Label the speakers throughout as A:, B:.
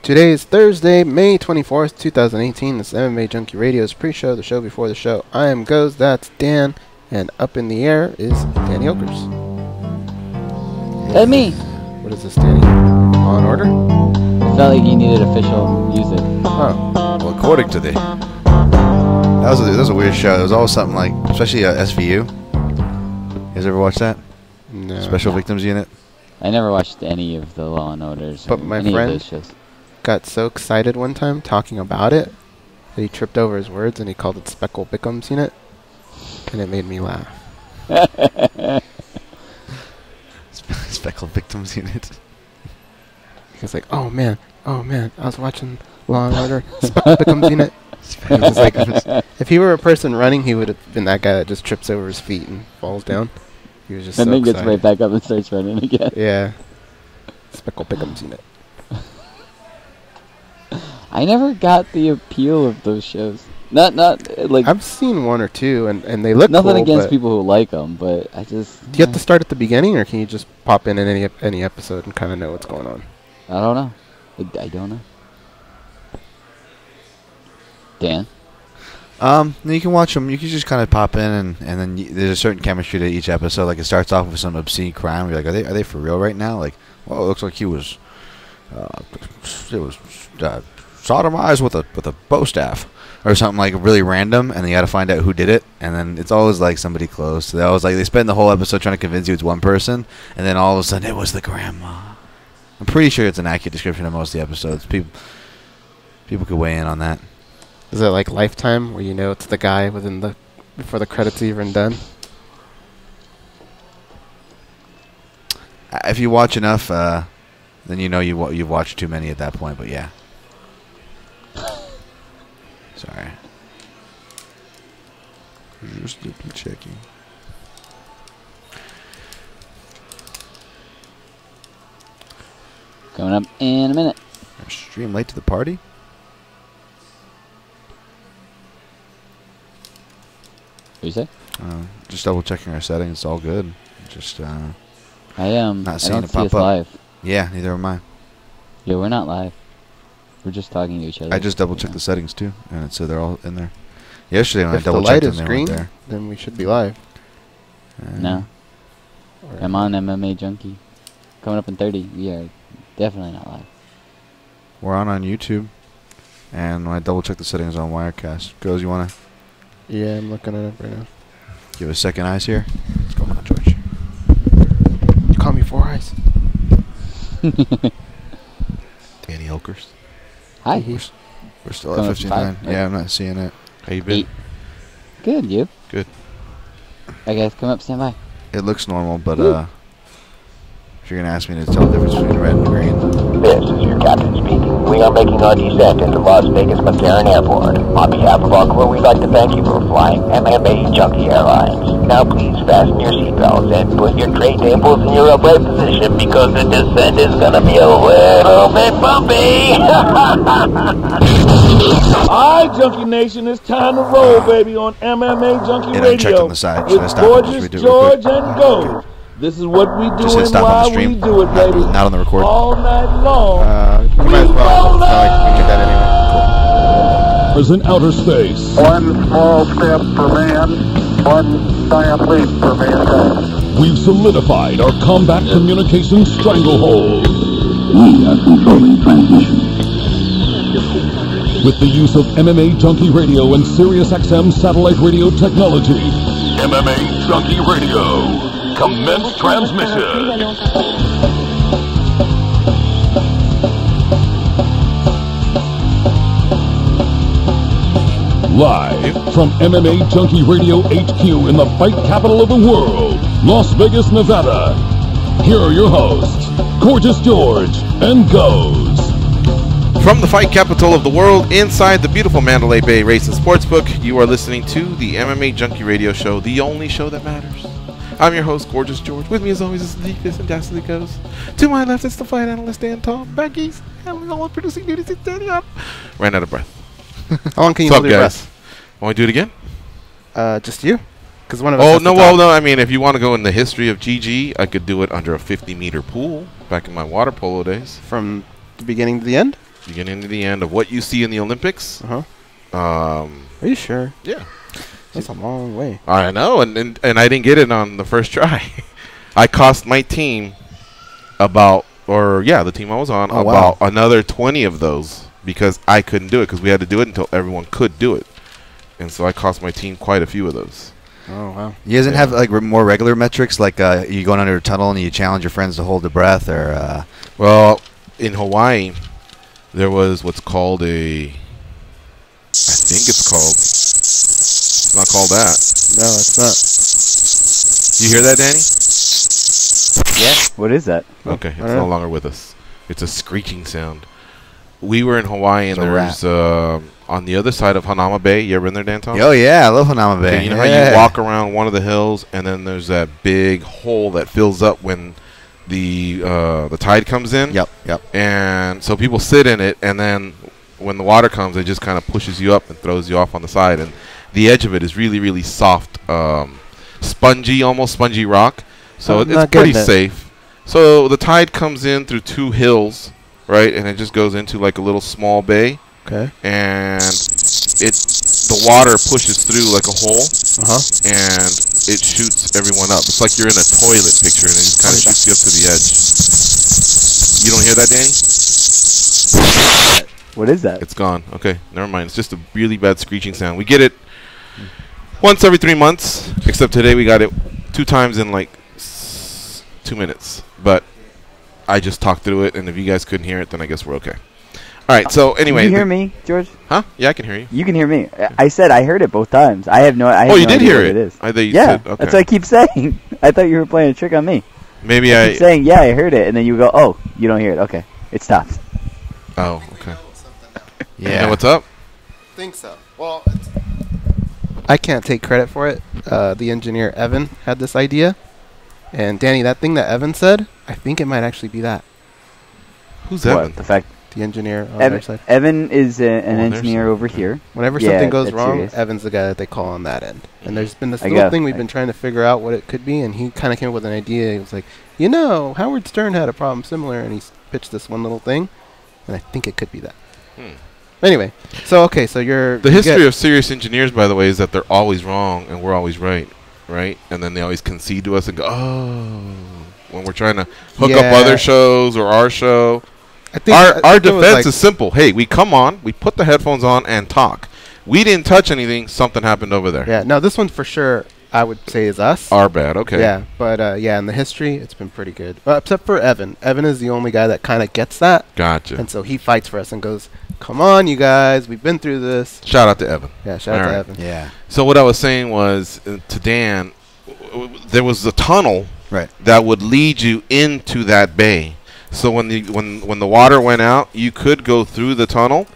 A: Today is Thursday, May 24th, 2018. This is MMA Junkie Radio's pre-show, the show before the show. I am Goz, that's Dan, and up in the air is Danny Okers.
B: That's me.
A: What is this, Danny? Law and Order?
B: It felt like you needed official music.
A: Oh.
C: Well, according to the... That was a weird show. It was always something like, especially SVU. You guys ever watch that?
A: No.
C: Special Victims Unit?
B: I never watched any of the Law and Orders.
A: But my friend got so excited one time talking about it that he tripped over his words and he called it Speckle Bickham's Unit, and it made me laugh.
C: Speckle Victims Unit.
A: He was like, oh man, I was watching Law and Order, Speckle Bickham's Unit. It was like, if he were a person running, he would have been that guy that just trips over his feet and falls down. He was just
B: and
A: so
B: then
A: excited.
B: gets right back up and starts running again.
A: Yeah. Speckle Bickham's Unit.
B: I never got the appeal of those shows. Not like
A: I've seen one or two, and they look
B: nothing
A: cool,
B: against people who like them, but I just...
A: Do you have to start at the beginning, or can you just pop in any episode and kind of know what's going on?
B: I don't know. I don't know. Dan?
C: You can watch them. You can just kind of pop in, and then there's a certain chemistry to each episode. Like, it starts off with some obscene crime. You're like, are they for real right now? Like, well, it looks like he was... sodomized with a bow staff or something like really random, and you got to find out who did it, and then it's always like somebody close. So they spend the whole episode trying to convince you it's one person, and then all of a sudden it was the grandma. I'm pretty sure it's an accurate description of most of the episodes. People could weigh in on that.
A: Is it like Lifetime, where you know it's the guy before the credits are even done?
C: If you watch enough, then you know you've watched too many at that point. But yeah. Sorry. Just checking.
B: Coming up in a minute.
C: Stream late to the party?
B: What you say?
C: Just double checking our settings. It's all good. Just
B: I am.
C: Not
B: I
C: seeing
B: don't
C: it
B: see
C: pop
B: us
C: up.
B: live.
C: Yeah, neither am I.
B: Yeah, we're not live. We're just talking to each other.
C: I just double checked the settings too, and it said they're all in there. Yesterday when
A: If
C: I double
A: the light
C: checked them,
A: is
C: they
A: green,
C: weren't there.
A: then we should be live.
B: No. I'm on MMA Junkie. Coming up in 30. We are definitely not live.
C: We're on YouTube, and when I double checked the settings on Wirecast, Goes, you wanna
A: Yeah, I'm looking at it right now.
C: give us second eyes here? What's going on, George?
A: You call me Four Eyes.
C: Danny Okers.
B: Hi.
C: We're still
B: Coming
C: at
B: up
C: 59.
B: five?
C: Yeah, I'm not seeing it. How you been?
B: 8. Good, you?
C: Good.
B: I guys, come up, stand by.
C: It looks normal, but if you're gonna ask me to tell the difference between red and green.
D: This is your captain speaking. We are making our descent into Las Vegas McCarran Airport. On behalf of our crew, we'd like to thank you for flying MMA Junkie Airlines. Now please fasten your seatbelts and put your tray tables in your upright position because the descent is going to be a little bit bumpy.
E: Alright, Junkie Nation, it's time to roll, baby, on MMA Junkie
C: It unchecked
E: Radio
C: on the side. Should I
E: with
C: stop and just
E: Gorgeous
C: redo it real
E: George
C: quick?
E: and Gold. This is what we do
C: Just hit
E: and
C: stop on
E: why
C: the
E: we
C: stream.
E: do it, baby.
C: Not on the record.
E: All night long.
A: You might as well. It's not like we did that anyway.
F: Is in outer space.
D: One small step for man, one giant leap for mankind.
F: We've solidified our combat communications stranglehold.
G: We are controlling transmission.
F: With the use of MMA Junkie Radio and Sirius XM satellite radio technology. MMA Junkie Radio. Commence transmission. Live from MMA Junkie Radio HQ in the fight capital of the world, Las Vegas, Nevada. Here are your hosts, Gorgeous George and Goes.
H: From the fight capital of the world, inside the beautiful Mandalay Bay Race and Sportsbook, you are listening to the MMA Junkie Radio Show, the only show that matters. I'm your host, Gorgeous George. With me, as always, is the deepest and dastardly Goes. To my left, it's the fight analyst, Dan Tom. Back east, handling all the producing duties, it's Danny up. Ran out of breath.
A: How long can you
H: What's
A: hold
H: up,
A: your
H: guys? Want to do it again?
A: Just you? Because one of us.
H: Oh,
A: has to
H: no,
A: talk.
H: well, no. I mean, if you want to go in the history of GG, I could do it under a 50-meter pool back in my water polo days.
A: From the beginning to the end?
H: Beginning to the end of what you see in the Olympics.
A: Uh-huh. Are you sure?
H: Yeah.
A: That's a long way.
H: I know, and I didn't get it on the first try. I cost my team the team I was on, another 20 of those because I couldn't do it because we had to do it until everyone could do it. And so I cost my team quite a few of those.
A: Oh, wow.
C: You guys have like more regular metrics, like you going under a tunnel and you challenge your friends to hold their breath, or?
H: Well, in Hawaii, there was what's called it's not called that.
A: No, it's not.
H: You hear that, Danny?
B: Yeah. What is that?
H: Okay, it's no longer with us. It's a screeching sound. We were in Hawaii, and there's on the other side of Hanama Bay. You ever been there, Dan Tom?
C: Oh yeah, I love Hanama Bay.
H: Okay, you know how you walk around one of the hills, and then there's that big hole that fills up when the tide comes in.
C: Yep.
H: And so people sit in it, and then when the water comes, it just kind of pushes you up and throws you off on the side. And the edge of it is really, really soft, almost spongy rock. So it's pretty safe. So the tide comes in through two hills, right, and it just goes into like a little small bay.
A: Okay.
H: And the water pushes through like a hole, and it shoots everyone up. It's like you're in a toilet picture, and it just kind of shoots you up to the edge. You don't hear that, Danny?
B: What is that?
H: It's gone. Okay, never mind. It's just a really bad screeching sound. We get it once every 3 months, except today we got it 2 times in like 2 minutes. But I just talked through it, and if you guys couldn't hear it, then I guess we're okay. All right, so anyway.
B: Can you hear me, George?
H: Huh? Yeah, I can hear you.
B: You can hear me. I said I heard it both times. I have no idea.
H: Oh, you did hear
B: it?
H: I thought you
B: said,
H: okay.
B: That's what I keep saying. I thought you were playing a trick on me.
H: Maybe
B: I keep saying, yeah, I heard it, and then you go, oh, you don't hear it. Okay, it stops.
H: Oh, okay.
C: Yeah.
H: You know what's up?
A: I think so. Well, I can't take credit for it. The engineer, Evan, had this idea. And, Danny, that thing that Evan said, I think it might actually be that.
H: Who's Evan?
B: The fact
A: the engineer on their side.
B: Evan is an engineer over here.
A: Whenever something goes wrong, Evan's the guy that they call on that end. And there's been this little thing we've been trying to figure out what it could be, and he kind of came up with an idea. He was like, Howard Stern had a problem similar, and he pitched this one little thing, and I think it could be that. Anyway, so you're...
H: The history of serious engineers, by the way, is that they're always wrong, and we're always right? And then they always concede to us and go, oh, when we're trying to hook up other shows or our show. I think our defense is simple. Hey, we come on, we put the headphones on and talk. We didn't touch anything. Something happened over there.
A: Yeah, no, this one for sure I would say is us.
H: Our bad, okay.
A: Yeah, but in the history, it's been pretty good. Except for Evan. Evan is the only guy that kind of gets that.
H: Gotcha.
A: And so he fights for us and goes, come on, you guys, we've been through this.
H: Shout out to Evan.
A: Yeah, shout out to Evan.
C: Yeah.
H: So what I was saying was, to Dan, there was a tunnel that would lead you into that bay. So when the water went out, you could go through the tunnel,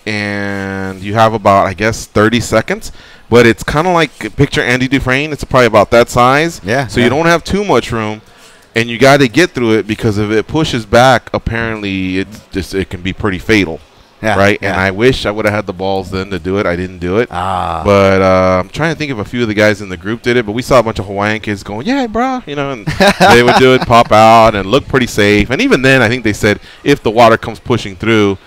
H: and you have about, I guess, 30 seconds. But it's kind of like, picture Andy Dufresne. It's probably about that size.
C: Yeah.
H: So you don't have too much room, and you got to get through it because if it pushes back, apparently it can be pretty fatal.
C: Yeah.
H: Right.
C: Yeah.
H: And I wish I would have had the balls then to do it. I didn't do it.
C: But
H: I'm trying to think if a few of the guys in the group did it. But we saw a bunch of Hawaiian kids going, yeah, bro, and they would do it, pop out, and look pretty safe. And even then, I think they said if the water comes pushing through,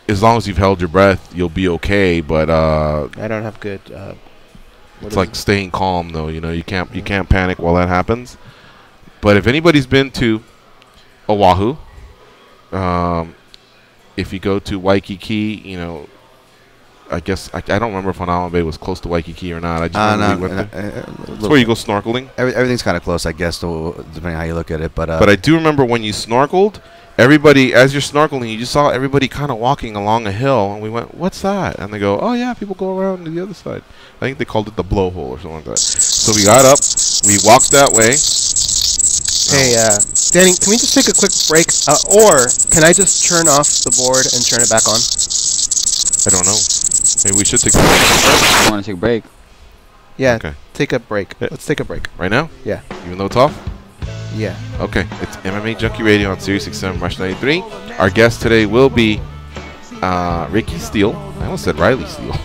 H: as long as you've held your breath, you'll be okay. But
A: I don't have good.
H: it's like staying calm, though. You can't panic while that happens. But if anybody's been to Oahu, if you go to Waikiki, I guess I don't remember if Hanama Bay was close to Waikiki or not. I just remember we went there. It's where you go snorkeling.
C: Everything's kind of close, I guess, depending on how you look at it. But
H: I do remember when you snorkeled, everybody, as you're snorkeling, you just saw everybody kind of walking along a hill, and we went, "What's that?" And they go, "Oh yeah, people go around to the other side." I think they called it the blowhole or something like that. So we got up, we walked that way.
A: Hey, Danny, can we just take a quick break? Or can I just turn off the board and turn it back on?
H: I don't know. Maybe we should take a break.
B: You want to take a break?
A: Yeah,
H: okay.
A: Take a break. Let's take a break.
H: Right now?
A: Yeah.
H: Even though it's off?
A: Yeah.
H: Okay. It's MMA Junkie Radio on Sirius XM Rush 93. Our guest today will be Ricky Steele. I almost said Riley Steele.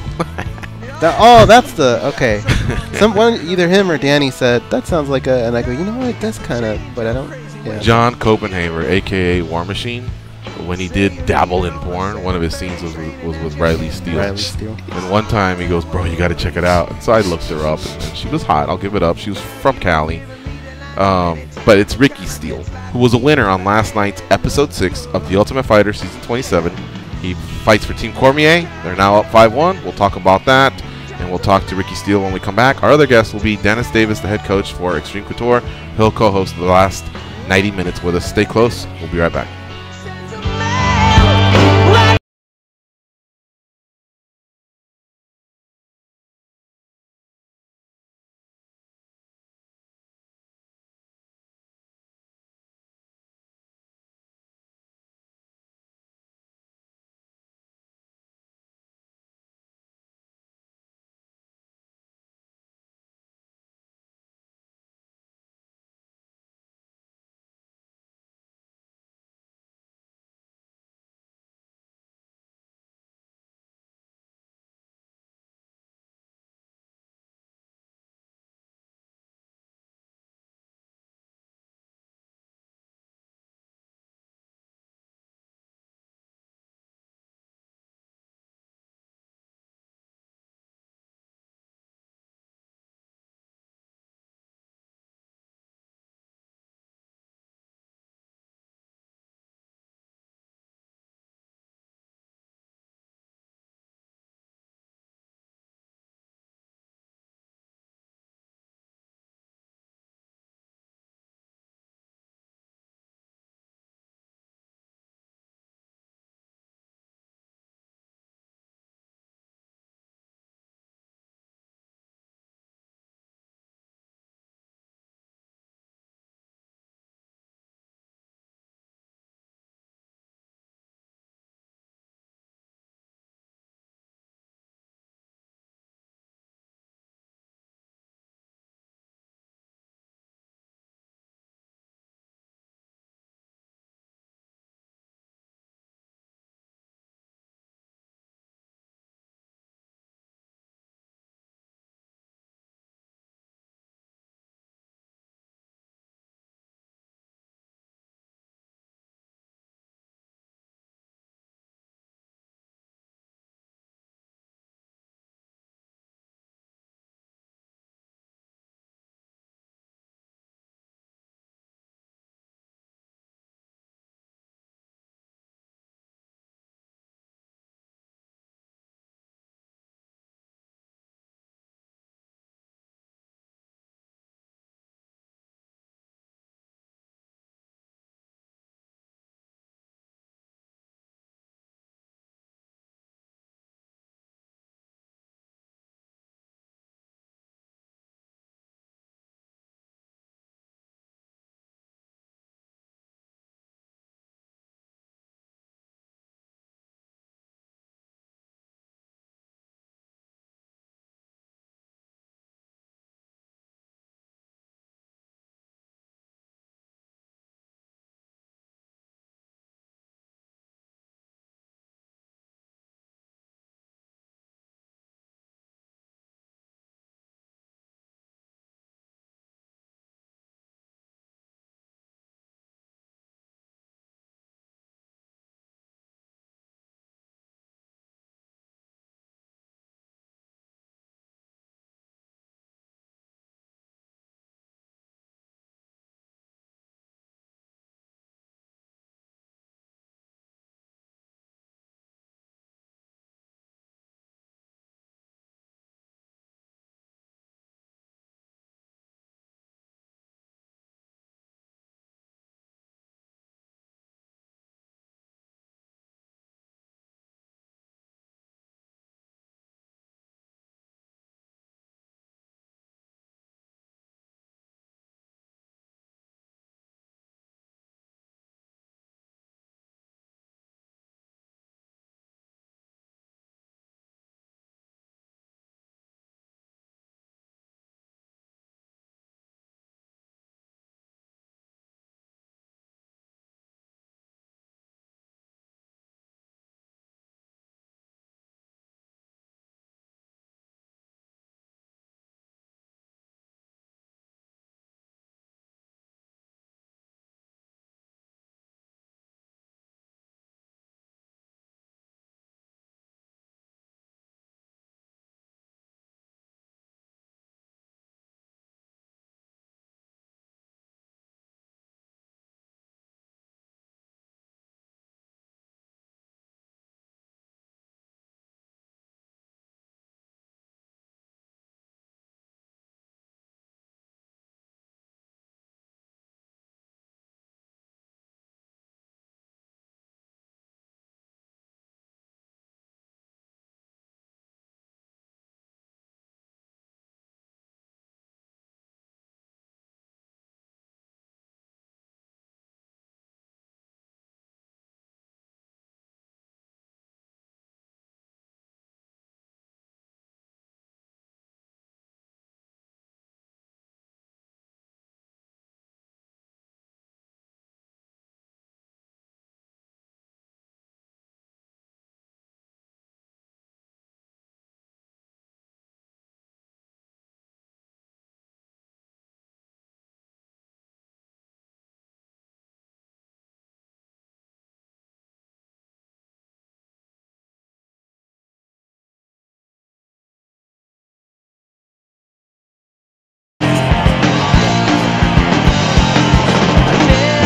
A: That's okay. Either him or Danny said that sounds like and I go, you know what? That's kind of, but I don't. Yeah.
H: John Copenhaver, aka War Machine, when he did dabble in porn, one of his scenes was with Riley Steele. And one time he goes, bro, you got to check it out. And so I looked her up, and she was hot. I'll give it up. She was from Cali. But it's Ricky Steele, who was a winner on last night's episode 6 of The Ultimate Fighter season 27. He fights for Team Cormier. They're now up 5-1. We'll talk about that, and we'll talk to Ricky Steele when we come back. Our other guest will be Dennis Davis, the head coach for Xtreme Couture. He'll co-host the last 90 minutes with us. Stay close. We'll be right back.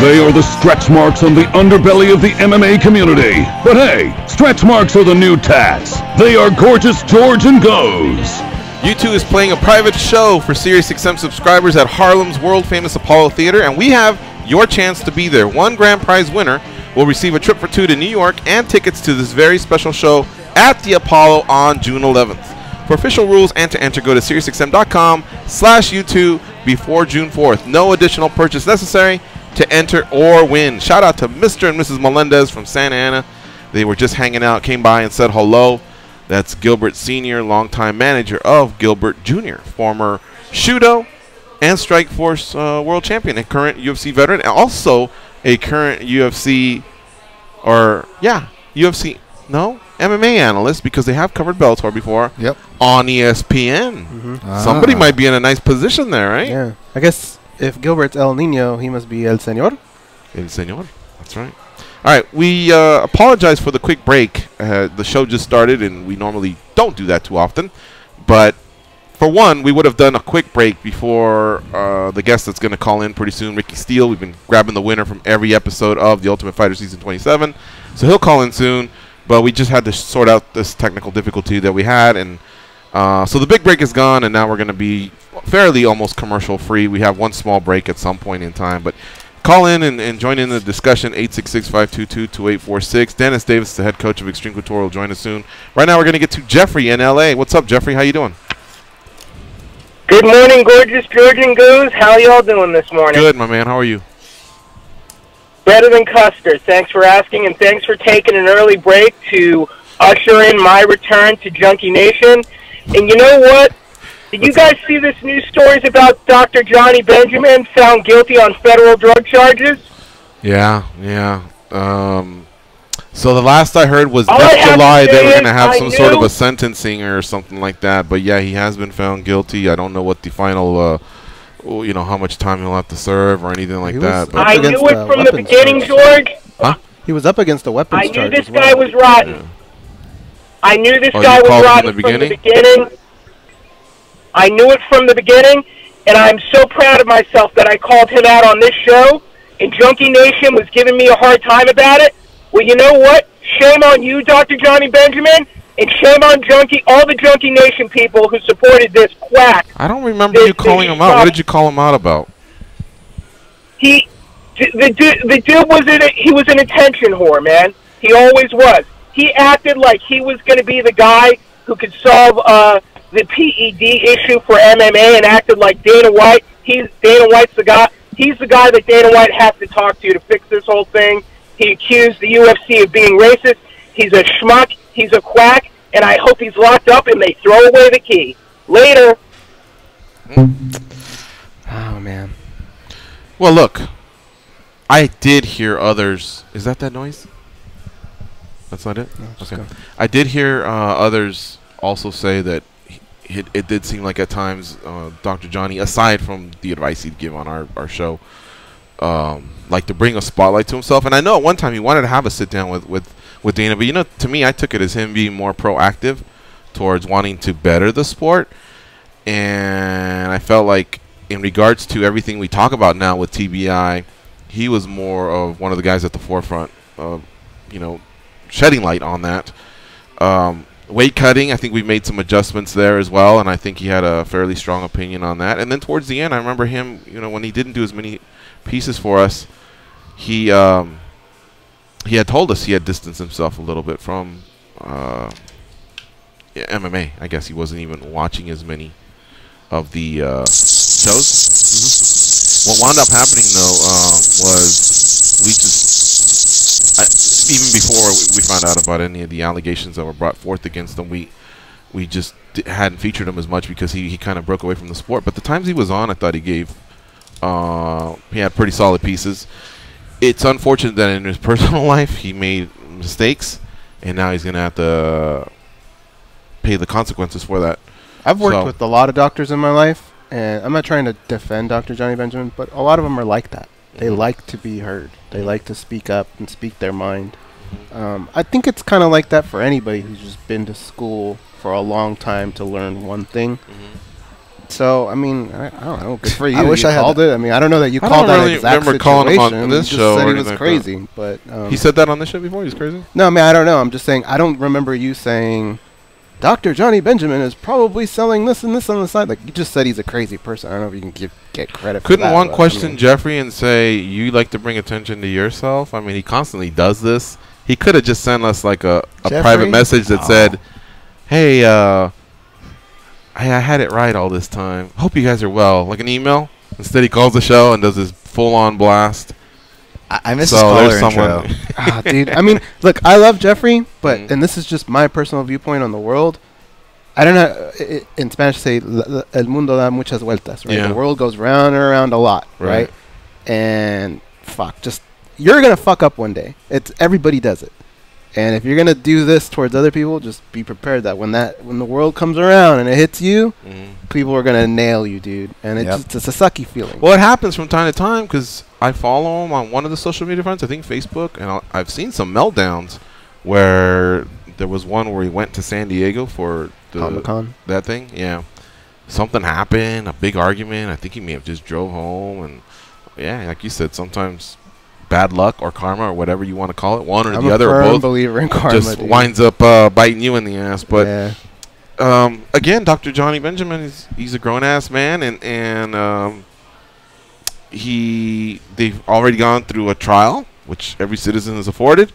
F: They are the stretch marks on the underbelly of the MMA community. But hey, stretch marks are the new tats. They are Gorgeous George and Goes.
H: U2 is playing a private show for SiriusXM subscribers at Harlem's world-famous Apollo Theater, and we have your chance to be there. One grand prize winner will receive a trip for two to New York and tickets to this very special show at the Apollo on June 11th. For official rules and to enter, go to SiriusXM.com/U2 before June 4th. No additional purchase necessary to enter or win. Shout out to Mr. and Mrs. Melendez from Santa Ana. They were just hanging out, came by and said hello. That's Gilbert Sr., longtime manager of Gilbert Jr., former Shudo and Strikeforce world champion, a current UFC veteran, and also a current MMA analyst, because they have covered Bellator before.
C: Yep.
H: On ESPN. Somebody might be in a nice position there, right?
A: Yeah. I guess if Gilbert's El Nino, he must be El Señor.
H: El Señor. That's right. All right. We apologize for the quick break. The show just started, and we normally don't do that too often. But for one, we would have done a quick break before the guest that's going to call in pretty soon, Ricky Steele. We've been grabbing the winner from every episode of The Ultimate Fighter Season 27. So he'll call in soon. But we just had to sort out this technical difficulty that we had. And so the big break is gone, and now we're going to be fairly almost commercial-free. We have one small break at some point in time. But call in and join in the discussion, 866-522-2846. Dennis Davis, the head coach of Xtreme Couture, will join us soon. Right now we're going to get to Jeffrey in L.A. What's up, Jeffrey? How you doing?
I: Good morning, Gorgeous George and Goose. How y'all doing this morning?
H: Good, my man. How are you?
I: Better than Custer. Thanks for asking, and thanks for taking an early break to usher in my return to Junkie Nation. And you know what? Did you guys see this news stories about Dr. Johnny Benjamin found guilty on federal drug charges?
H: Yeah. So the last I heard was next July they were going to have some sort of a sentencing or something like that. But yeah, he has been found guilty. I don't know what the final, how much time he'll have to serve or anything like that. But
I: I knew it from the beginning, George.
H: Huh?
A: He was up against the weapons charge.
I: I knew this guy was rotten.
H: Yeah.
I: I knew this guy was rotten from the beginning. I knew it from the beginning, and I'm so proud of myself that I called him out on this show, and Junkie Nation was giving me a hard time about it. Well, you know what? Shame on you, Dr. Johnny Benjamin, and shame on all the Junkie Nation people who supported this quack.
H: I don't remember you calling him out. What did you call him out about?
I: The dude was an attention whore, man. He always was. He acted like he was going to be the guy who could solve the PED issue for MMA, and acted like Dana White. Dana White's the guy. He's the guy that Dana White has to talk to fix this whole thing. He accused the UFC of being racist. He's a schmuck. He's a quack, and I hope he's locked up and they throw away the key. Later.
A: Oh, man.
H: Well, look, I did hear others. Is that noise? That's not it?
A: No,
H: okay. I did hear others also say that it did seem like at times Dr. Johnny, aside from the advice he'd give on our show, like to bring a spotlight to himself. And I know at one time he wanted to have a sit-down with Dana, but, to me, I took it as him being more proactive towards wanting to better the sport. And I felt like in regards to everything we talk about now with TBI, he was more of one of the guys at the forefront of, shedding light on that. Weight cutting, I think we made some adjustments there as well, and I think he had a fairly strong opinion on that. And then towards the end, I remember him, when he didn't do as many pieces for us, he had told us he had distanced himself a little bit from MMA. I guess he wasn't even watching as many of the shows. What wound up happening, though, was we just... even before we found out about any of the allegations that were brought forth against him, we just hadn't featured him as much because he kind of broke away from the sport. But the times he was on, I thought he had pretty solid pieces. It's unfortunate that in his personal life he made mistakes, and now he's going to have to pay the consequences for that.
A: I've worked with a lot of doctors in my life, and I'm not trying to defend Dr. Johnny Benjamin, but a lot of them are like that. They like to be heard. They like to speak up and speak their mind. I think it's kind of like that for anybody who's just been to school for a long time to learn one thing. So I mean, I don't know. Good for you.
C: I wish
A: you
C: I had
A: called it. I mean, I don't know that you
H: I
A: called
H: don't
A: that
H: really
A: exact
H: remember
A: situation.
H: calling him on this
A: you
H: show
A: just said
H: or
A: he was
H: anything like
A: crazy, but
H: He said that on this show before. He was crazy.
A: no, I mean, I don't know. I'm just saying I don't remember you saying Dr. Johnny Benjamin is probably selling this and this on the side. Like you just said, he's a crazy person. I don't know if you can get credit.
H: Couldn't
A: for that,
H: one
A: but,
H: question
A: I mean,
H: Jeffrey and say, you like to bring attention to yourself? I mean, he constantly does this. He could have just sent us like a private message that said, hey, I had it right all this time. Hope you guys are well. Like an email. Instead, he calls the show and does this full-on blast.
C: I miss his caller intro.
A: Dude. I mean, look, I love Jeffrey, but and this is just my personal viewpoint on the world. I don't know. In Spanish, say el mundo da muchas vueltas. Right,
H: Yeah.
A: the world goes round and around a lot. Right, and fuck, just you're gonna fuck up one day. It's everybody does it, and if you're gonna do this towards other people, just be prepared that when the world comes around and it hits you, people are gonna nail you, dude. And it's a sucky feeling.
H: Well, it happens from time to time because I follow him on one of the social media friends, I think Facebook, and I've seen some meltdowns where there was one where he went to San Diego for
A: Comic-Con?
H: that thing. Yeah, something happened, a big argument. I think he may have just drove home, and yeah, like you said, sometimes bad luck or karma or whatever you want to call it, one or the other or both,
A: believer in karma,
H: just
A: dude.
H: winds up biting you in the ass. But again, Dr. Johnny Benjamin he's a grown ass man, and they've already gone through a trial, which every citizen is afforded,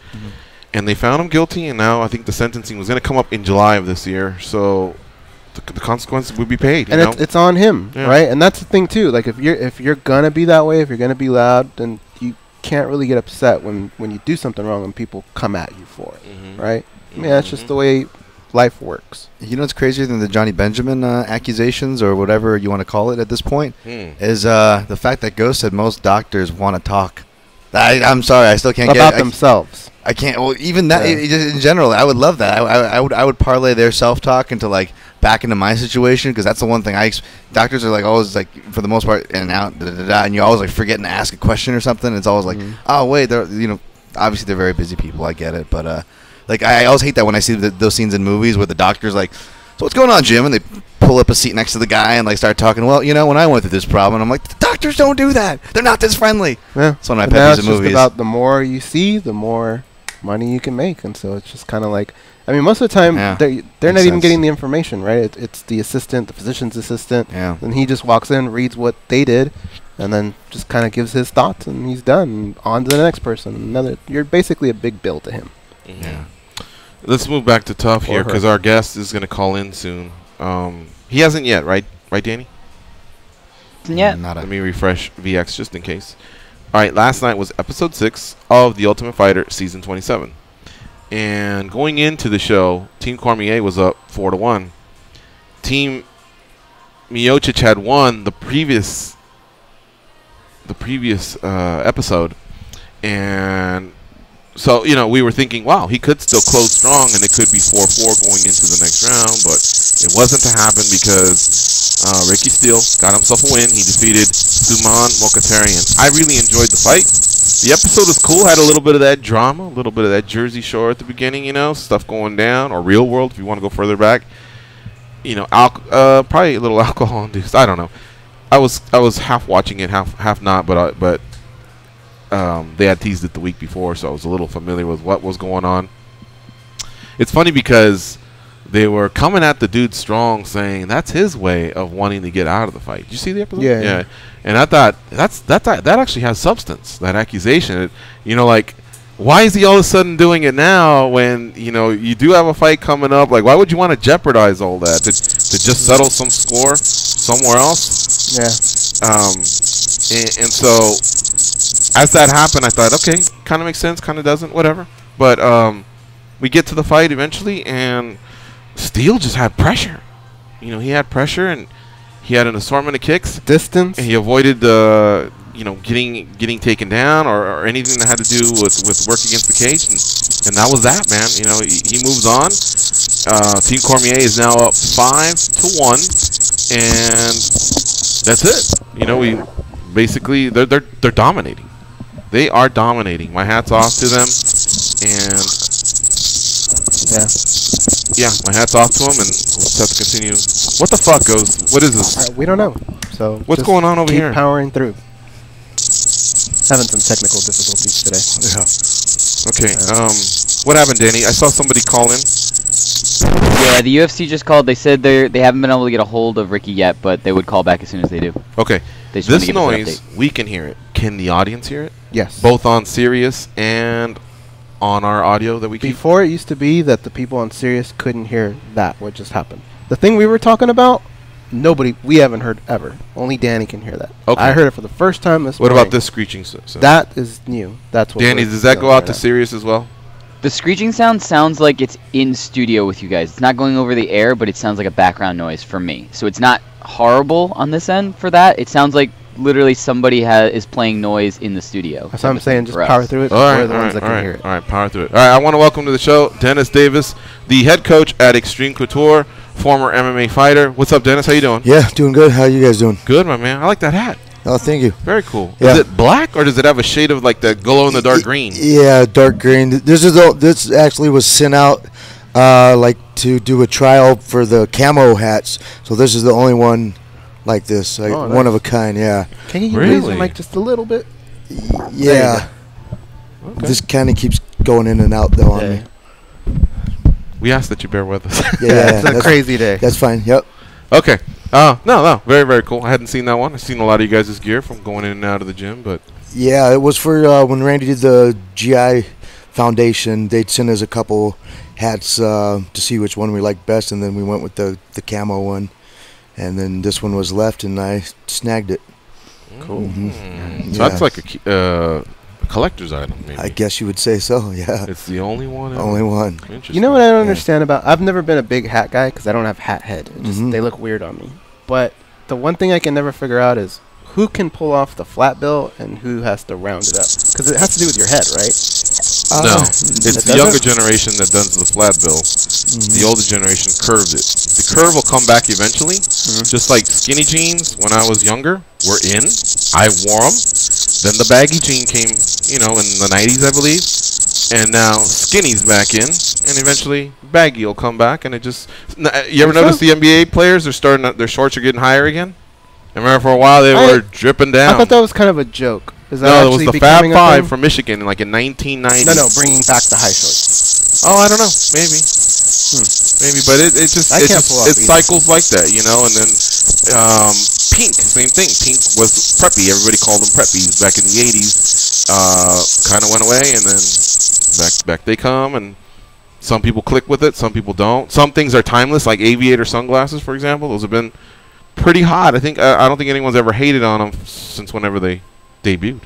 H: and they found him guilty. And now I think the sentencing was going to come up in July of this year, so the consequences would be paid.
A: And it's on him,
H: Yeah.
A: right? And that's the thing too. Like if you're gonna be that way, if you're gonna be loud, then you can't really get upset when you do something wrong and people come at you for it, right? I mean, that's just the way life works.
C: You know what's crazier than the Johnny Benjamin accusations or whatever you want to call it at this point is the fact that Ghost said most doctors want to talk. I'm sorry, I still can't
A: about
C: get
A: themselves.
C: I can't. Well, even that in general, I would love that. I would parlay their self-talk into like back into my situation, because that's the one thing doctors are like always like for the most part in and out, and you always like forgetting to ask a question or something. It's always like, oh wait, they're obviously they're very busy people. I get it, but like I always hate that when I see those scenes in movies where the doctor's like, so what's going on, Jim? And they pull up a seat next to the guy and like start talking. Well, when I went through this problem, I'm like, the doctors don't do that. They're not this friendly.
A: Yeah.
C: So when I pet these movies,
A: just about the more you see, the more money you can make, and so it's just kind of like, I mean, most of the time they're not even getting the information, right? It's the assistant, the physician's assistant, and he just walks in, reads what they did, and then just kind of gives his thoughts, and he's done. And on to the next person. You're basically a big bill to him.
H: Yeah. Let's move back to Tough here, because our guest is going to call in soon. He hasn't yet, right? Right, Danny?
B: Yeah.
H: Let me refresh VX just in case. All right, last night was episode 6 of The Ultimate Fighter season 27. And going into the show, Team Cormier was up 4-1. Team Miocic had won the previous episode, and so we were thinking, wow, he could still close strong, and it could be 4-4 going into the next round, but it wasn't to happen because Ricky Steele got himself a win. He defeated Suman Mokhtarian. I really enjoyed the fight. The episode was cool. Had a little bit of that drama, a little bit of that Jersey Shore at the beginning, stuff going down, or Real World if you want to go further back. Probably a little alcohol induced. I don't know. I was half watching it, half not, but they had teased it the week before, so I was a little familiar with what was going on. It's funny because they were coming at the dude strong, saying that's his way of wanting to get out of the fight. Did you see the episode? Yeah. And I thought that actually has substance. That accusation, like, why is he all of a sudden doing it now when you do have a fight coming up? Like, why would you want to jeopardize all that to just settle some score somewhere else?
A: Yeah.
H: And so as that happened, I thought, okay, kind of makes sense, kind of doesn't, whatever. But we get to the fight eventually, and Steele just had pressure. He had pressure, and he had an assortment of kicks.
A: Distance.
H: And he avoided getting taken down or anything that had to do with work against the cage. And that was that, man. He moves on. Team Cormier is now up 5-1, and that's it. We basically they're dominating. They are dominating. My hat's off to them. And yeah, my hat's off to him, and we'll just have to continue. What the fuck goes? What is this?
A: We don't know. So
H: what's
A: just
H: going on over
A: keep
H: here?
A: Powering through. Having some technical difficulties today.
H: Yeah. Okay. What happened, Danny? I saw somebody call in.
B: Yeah, the UFC just called. They said they haven't been able to get a hold of Ricky yet, but they would call back as soon as they do.
H: Okay.
B: They just wanted
H: This
B: to give us an
H: noise,
B: update.
H: we can hear it. Can the audience hear it?
A: Yes.
H: Both on Sirius and on our audio that we keep?
A: Before it used to be that the people on Sirius couldn't hear that, what just happened. The thing we were talking about, we haven't heard ever. Only Danny can hear that.
H: Okay.
A: I heard it for the first time this
H: What
A: morning.
H: about this screeching sound?
A: That is new. That's what
H: Danny,
A: we're
H: does that go
A: doing
H: out
A: right
H: to
A: now.
H: Sirius as well?
B: The screeching sound sounds like it's in studio with you guys. It's not going over the air, but it sounds like a background noise for me. So it's not horrible on this end for that. It sounds like literally somebody is playing noise in the studio.
A: That's what I'm saying. Just
B: for us.
A: power through it. We're the ones that can hear it.
H: All right, power through it. All right, I want to welcome to the show Dennis Davis, the head coach at Xtreme Couture, former MMA fighter. What's up, Dennis? How you doing?
J: Yeah, doing good. How you guys doing?
H: Good, my man. I like that hat.
J: Oh, thank you.
H: Very cool.
J: Yeah.
H: Is it black or does it have a shade of like the glow-in-the-dark green?
J: Yeah, dark green. This actually was sent out like to do a trial for the camo hats. So this is the only one like this, like
A: Oh,
J: one
A: nice.
J: of a kind. Yeah.
A: Can you
H: Really?
A: raise the mic just a little bit?
J: Yeah.
H: Okay.
J: This kind of keeps going in and out though on me.
H: We ask that you bear with us.
J: Yeah,
A: It's a crazy day.
J: That's fine. Yep.
H: Okay. No. Very, very cool. I hadn't seen that one. I've seen a lot of you guys' gear from going in and out of the gym, but
J: Yeah, it was for when Randy did the GI Foundation. They'd send us a couple hats to see which one we liked best, and then we went with the camo one. And then this one was left, and I snagged it.
A: Cool.
J: Mm-hmm.
H: So that's like a collector's item, maybe.
J: I guess you would say so, yeah.
H: It's the only one.
J: Only one.
H: Interesting.
A: You know what I don't understand about? I've never been a big hat guy because I don't have hat head. It just,
J: Mhm.
A: They look weird on me. But the one thing I can never figure out is who can pull off the flat bill and who has to round it up. Because it has to do with your head, right?
H: No, it's the younger generation that does the flat bill. The older generation curves it. The curve will come back eventually. Just like skinny jeans when I was younger were in. I wore them. Then the baggy jean came, in the 90s, I believe. And now skinny's back in. And eventually baggy will come back. And it just... You ever notice the NBA players are their shorts are getting higher again? I remember for a while they were dripping down.
A: I thought that was kind of a joke. Is that
H: No, it was
A: actually
H: the Fab
A: becoming a
H: Five
A: thing?
H: from Michigan, like in 1990.
A: No, bringing back the high shorts.
H: Oh, I don't know. Maybe. Maybe, but it just
A: I can't pull off
H: it
A: either.
H: cycles like that, And then Pink, same thing. Pink was preppy. Everybody called them preppies back in the 80s. Kind of went away, and then back they come, and some people click with it, some people don't. Some things are timeless, like aviator sunglasses, for example. Those have been pretty hot. I don't think anyone's ever hated on them since whenever they debuted.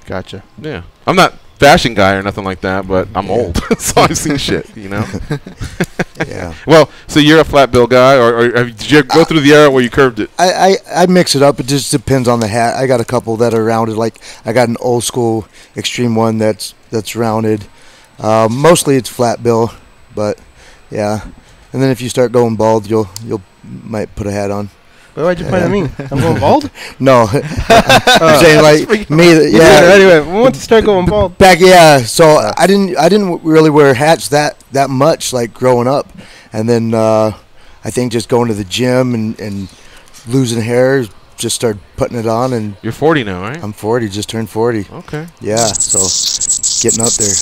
A: Gotcha.
H: Yeah, I'm not fashion guy or nothing like that, but I'm old, so I've seen shit,
J: Yeah.
H: Well, so you're a flat bill guy, or did you go through the era where you curved it?
J: I mix it up. It just depends on the hat. I got a couple that are rounded. Like I got an old school Xtreme one that's rounded. Mostly it's flat bill, but yeah. And then if you start going bald, you'll might put a hat on.
A: Why'd you point at me? I'm going bald?
J: No, I'm saying like me. Yeah.
A: Anyway, we want to start going bald.
J: Back, yeah. So I didn't really wear hats that much like growing up, and then I think just going to the gym and losing hair, just started putting it on. And
H: You're 40 now, right?
J: I'm 40, just turned 40.
H: Okay.
J: Yeah, so getting up there.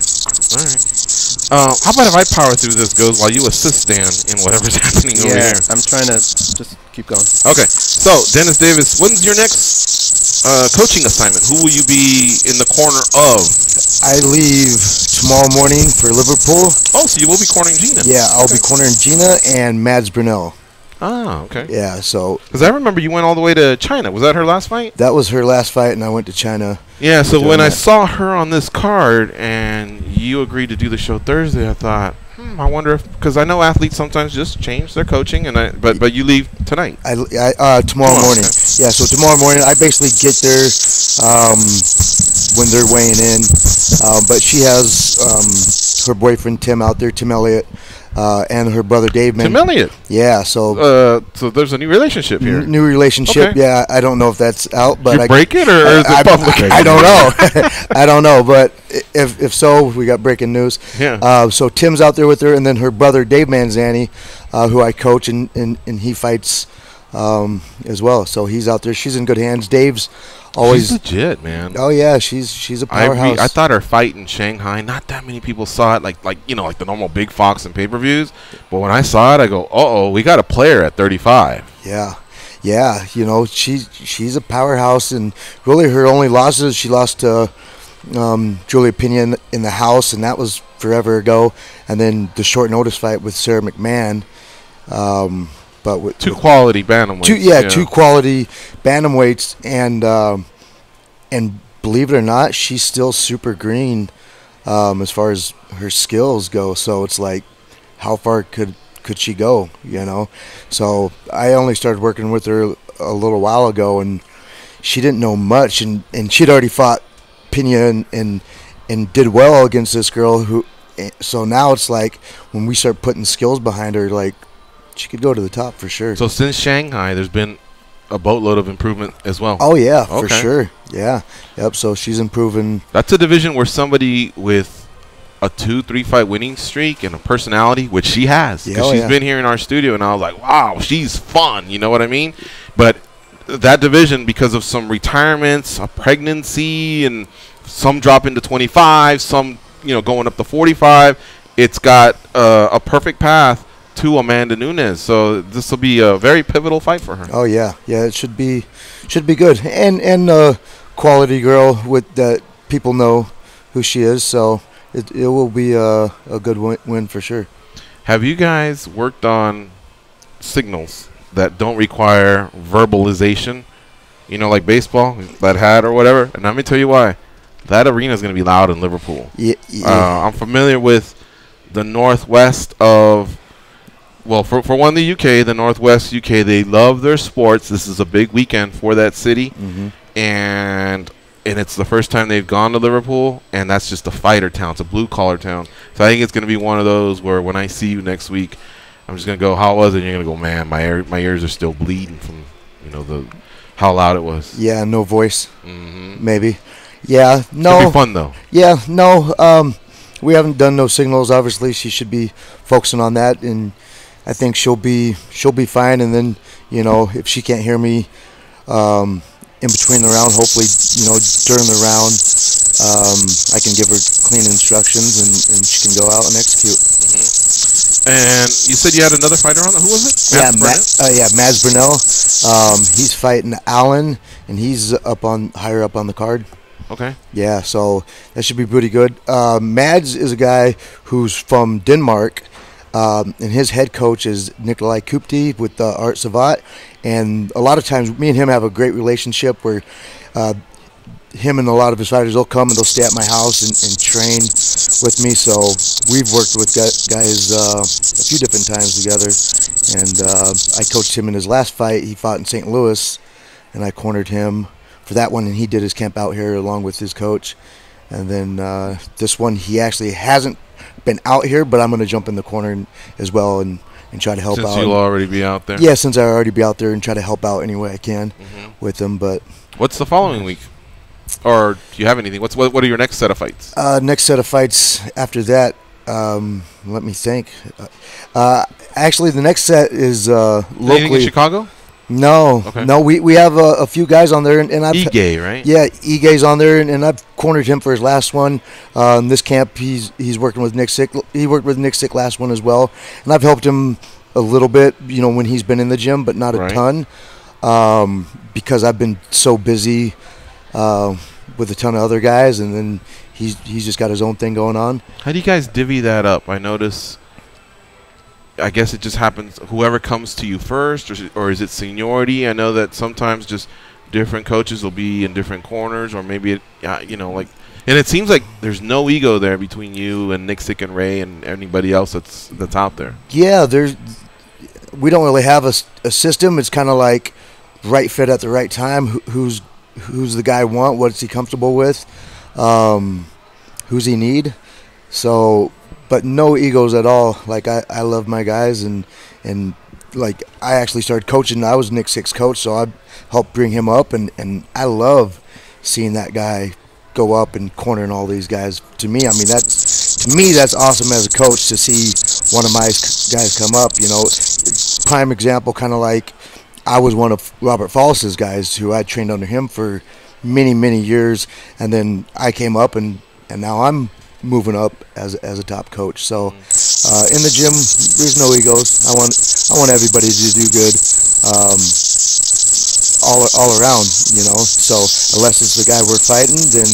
H: All right. How about if I power through this, goes while you assist Dan in whatever's happening over
A: Yeah,
H: here?
A: I'm trying to just keep going.
H: Okay. So Dennis Davis, when's your next coaching assignment? Who will you be in the corner of?
J: I leave tomorrow morning for Liverpool.
H: Oh, so you will be cornering Gina.
J: Yeah, I'll be cornering Gina and Mads Brunel.
H: Ah, okay.
J: Yeah, so
H: Because I remember you went all the way to China. Was that her last fight?
J: that was her last fight, and I went to China.
H: Yeah, so
J: doing
H: when I
J: that.
H: saw her on this card and you agreed to do the show Thursday, I thought, I wonder if, because I know athletes sometimes just change their coaching, but you leave tonight.
J: Tomorrow morning.
H: Okay.
J: Yeah, so tomorrow morning I basically get there when they're weighing in. But she has her boyfriend Tim out there, Tim Elliott, and her brother Dave.
H: Tim Elliott.
J: Yeah,
H: so there's a new relationship here.
J: New relationship.
H: Okay.
J: Yeah, I don't know if that's out, but
H: you break it or is it public?
J: I don't know. I don't know, but if so, we got breaking news.
H: Yeah.
J: So Tim's out there with her, and then her brother Dave Manzani, who I coach, and he fights as well. So he's out there. She's in good hands. Dave's always
H: she's legit, man.
J: Oh yeah, she's a powerhouse.
H: I thought her fight in Shanghai, not that many people saw it, like the normal big Fox and pay-per-views. But when I saw it, I go, uh-oh, we got a player at 35.
J: Yeah, she's a powerhouse, and really her only losses, she lost to Julia Pena in the house, and that was forever ago. And then the short notice fight with Sarah McMahon. But with
H: two quality bantamweights.
J: Two quality bantamweights, and believe it or not, she's still super green as far as her skills go. So it's like, how far could she go? So I only started working with her a little while ago, and she didn't know much, and she'd already fought Pena and did well against this girl who. So now it's like when we start putting skills behind her, like, she could go to the top for sure.
H: So since Shanghai, there's been a boatload of improvement as well.
J: Oh yeah, for sure. Yeah, yep. So she's improving.
H: That's a division where somebody with a 2-3 fight winning streak and a personality, which she has, because she's been here in our studio, and I was like, wow, she's fun. You know what I mean? But that division, because of some retirements, a pregnancy, and some dropping to 25, some going up to 45, it's got a perfect path to Amanda Nunes, so this will be a very pivotal fight for her.
J: Oh yeah, it should be good, and quality girl with that people know who she is, so it will be a good win for sure.
H: Have you guys worked on signals that don't require verbalization? Like baseball, that hat or whatever. And let me tell you why. That arena is going to be loud in Liverpool.
J: Yeah.
H: I'm familiar with the northwest of. Well, for one, the UK, the Northwest UK, they love their sports. This is a big weekend for that city, and it's the first time they've gone to Liverpool, and that's just a fighter town. It's a blue-collar town. So I think it's going to be one of those where when I see you next week, I'm just going to go, how was it? And you're going to go, man, my ears are still bleeding from, how loud it was.
J: Yeah, no voice, maybe. Yeah, no.
H: It'll be fun, though.
J: Yeah, no. We haven't done no signals, obviously. She should be focusing on that, and I think she'll be fine. And then, if she can't hear me in between the round, hopefully, during the round, I can give her clean instructions, and she can go out and execute.
H: And you said you had another fighter on. Who was it?
J: Mads Burnell. He's fighting Allen, and he's higher up on the card.
H: Okay.
J: Yeah, so that should be pretty good. Mads is a guy who's from Denmark. And his head coach is Nikolai Kupti with Art Savat. And a lot of times, me and him have a great relationship where him and a lot of his fighters, they'll come and they'll stay at my house and train with me. So we've worked with guys a few different times together. And I coached him in his last fight. He fought in St. Louis, and I cornered him for that one. And he did his camp out here along with his coach. And then this one, he actually hasn't been out here, but I'm going to jump in the corner as well and try to help out.
H: Since you'll already be out there?
J: Yeah, since I'll already be out there, and try to help out any way I can with them. But
H: what's the following week? Or do you have anything? What are your next set of fights?
J: Next set of fights after that, let me think. Actually, the next set is locally.
H: Anything in Chicago?
J: No, no. We have a few guys on there, and I've
H: Ige, right?
J: Yeah, Ige's on there, and I've cornered him for his last one. In this camp, he's working with Nick Sick. He worked with Nick Sick last one as well, and I've helped him a little bit, when he's been in the gym, but not a ton, because I've been so busy with a ton of other guys, and then he's just got his own thing going on.
H: How do you guys divvy that up? I notice. I guess it just happens. Whoever comes to you first, or is it seniority? I know that sometimes just different coaches will be in different corners, or maybe and it seems like there's no ego there between you and Nick Sick and Ray and anybody else that's out there.
J: Yeah, we don't really have a system. It's kind of like right fit at the right time. Who's the guy want? What's he comfortable with? Who's he need? So but no egos at all. Like I love my guys, and like I actually started coaching. I was Nick Six coach, so I helped bring him up, and I love seeing that guy go up and cornering all these guys. To me, I mean, that's awesome as a coach to see one of my guys come up. You know, prime example, kind of like I was one of Robert Fallis's guys who I trained under him for many years, and then I came up, and now I'm moving up as a top coach. So in the gym, there's no egos. I want everybody to do good, all around, you know. So unless it's the guy we're fighting, then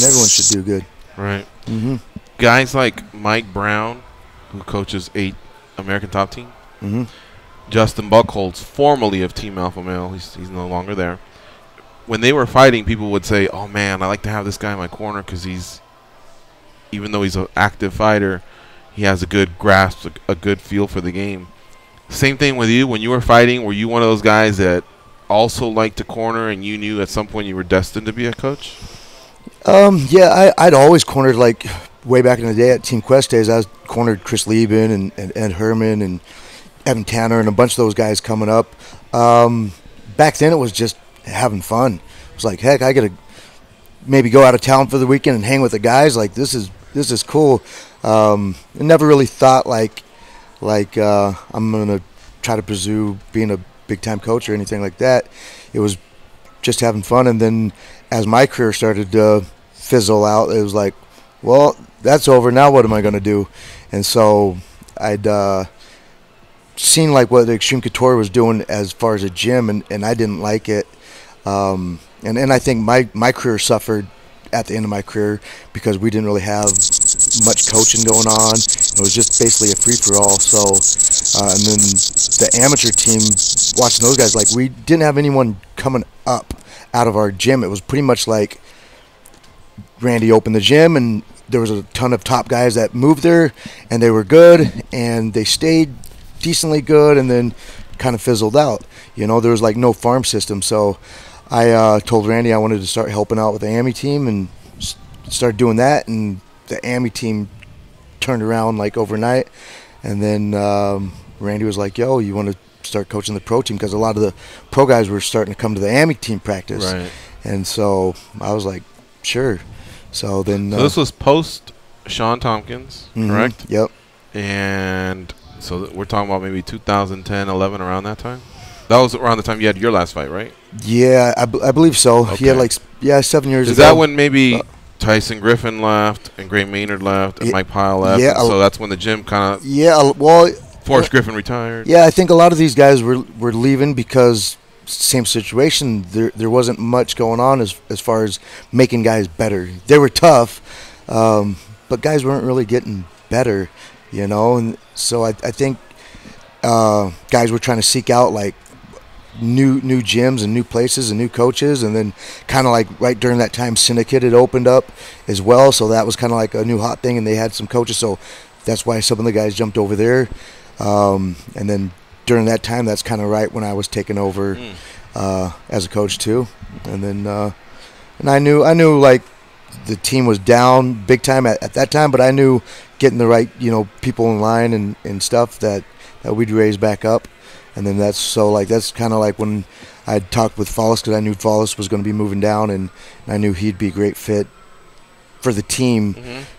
J: everyone should do good.
H: Right.
J: Mm-hmm.
H: Guys like Mike Brown, who coaches 8 American Top Team.
J: Mm-hmm.
H: Justin Buchholz, formerly of Team Alpha Male, he's no longer there. When they were fighting, people would say, "Oh man, I like to have this guy in my corner because even though he's an active fighter, he has a good grasp, a good feel for the game." Same thing with you. When you were fighting, were you one of those guys that also liked to corner, and you knew at some point you were destined to be a coach?
J: Yeah, I'd always cornered, like way back in the day at Team Quest days. I was cornered Chris Lieben and Ed Herman and Evan Tanner and a bunch of those guys coming up. Back then it was just having fun. It was like, heck, I got to maybe go out of town for the weekend and hang with the guys. Like, this is cool. I never really thought like I'm gonna try to pursue being a big time coach or anything like that. It was just having fun. And then as my career started to fizzle out, it was like, well, that's over now. What am I gonna do? And so I'd seen like what the Xtreme Couture was doing as far as a gym, and I didn't like it. And I think my career suffered at the end of my career because we didn't really have much coaching going on. It was just basically a free-for-all. So, and then the amateur team, watching those guys, like we didn't have anyone coming up out of our gym. It was pretty much like Randy opened the gym, and there was a ton of top guys that moved there, and they were good, and they stayed decently good, and then kind of fizzled out. You know, there was like no farm system. So I told Randy I wanted to start helping out with the AMI team, and started doing that, and the AMI team turned around like overnight. And then Randy was like, yo, you want to start coaching the pro team? Because a lot of the pro guys were starting to come to the AMI team practice.
H: Right.
J: And so I was like, sure. So then
H: so this was post Sean Tompkins, correct?
J: Yep.
H: And so we're talking about maybe 2010, 11, around that time? That was around the time you had your last fight, right?
J: Yeah, I believe so. Okay. He had like 7 years ago.
H: Is that when maybe Tyson Griffin left and Gray Maynard left and Mike Pyle left?
J: Yeah.
H: So that's when the gym kind of Forrest Griffin retired.
J: Yeah, I think a lot of these guys were leaving because same situation. There wasn't much going on as far as making guys better. They were tough, but guys weren't really getting better, you know. And so I think guys were trying to seek out like new gyms and new places and new coaches, and then kind of like right during that time Syndicate had opened up as well, so that was kind of like a new hot thing, and they had some coaches, so that's why some of the guys jumped over there. And then during that time, that's kind of right when I was taking over as a coach too. And then and I knew like the team was down big time at that time, but I knew getting the right, you know, people in line and stuff that we'd raise back up. And then that's kind of like when I talked with Fallis, because I knew Fallis was going to be moving down, and I knew he'd be a great fit for the team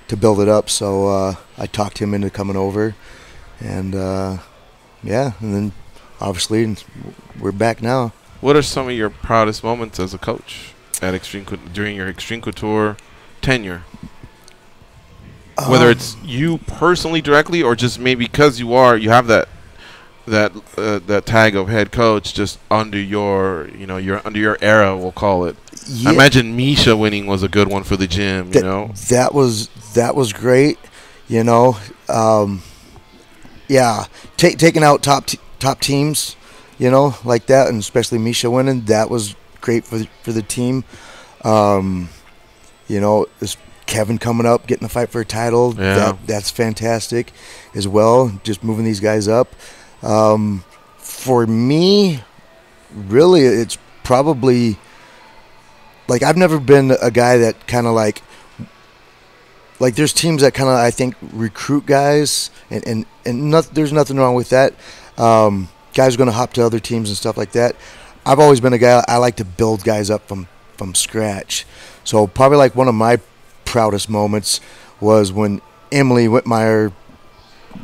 J: to build it up. So I talked him into coming over, and yeah, and then obviously we're back now.
H: What are some of your proudest moments as a coach at Xtreme during your Xtreme Couture tenure? Whether it's you personally directly, or just maybe because you have that tag of head coach just under your under your era, we'll call it. Yeah. I imagine Misha winning was a good one for the gym. That
J: was great. You know, yeah, taking out top teams, you know, like that, and especially Misha winning, that was great for the team. You know, Kevin coming up, getting the fight for a title, that's fantastic as well. Just moving these guys up. For me, really, it's probably like I've never been a guy that kind of like like there's teams that kind of I think recruit guys, and there's nothing wrong with that. Guys are going to hop to other teams and stuff like that. I've always been a guy, I like to build guys up from scratch. So probably like one of my proudest moments was when Emily Whitmire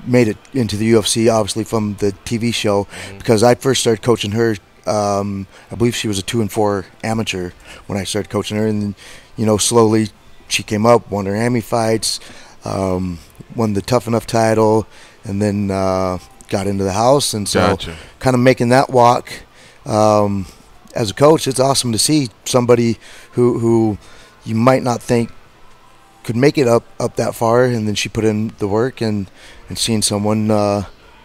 J: made it into the UFC, obviously from the TV show, because I first started coaching her. I believe she was a 2-4 amateur when I started coaching her, and you know, slowly she came up, won her Emmy fights, won the Tough Enough title, and then got into the house. And so kind of making that walk as a coach, it's awesome to see somebody who you might not think could make it up that far, and then she put in the work, and seeing someone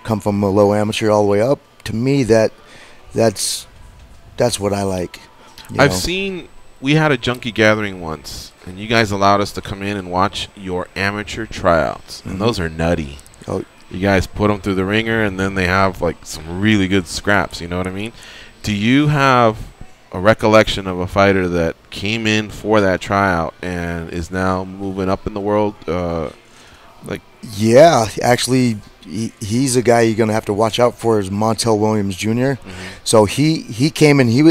J: come from a low amateur all the way up, to me that's what I like.
H: I've seen, we had a junkie gathering once, and you guys allowed us to come in and watch your amateur tryouts, and those are nutty.
J: Oh,
H: you guys put them through the ringer, and then they have like some really good scraps. You know what I mean? Do you have a recollection of a fighter that came in for that tryout and is now moving up in the world?
J: Yeah, actually, he's a guy you're going to have to watch out for, is Montel Williams Jr. So he came in, he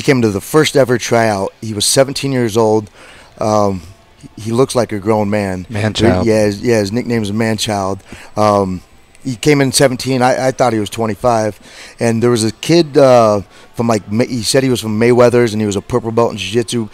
J: came to the first ever tryout. He was 17 years old. He looks like a grown man.
C: Man-child.
J: Yeah, his nickname is Man-child. He came in 17. I thought he was 25. And there was a kid from he said he was from Mayweather's, and he was a purple belt in jiu-jitsu.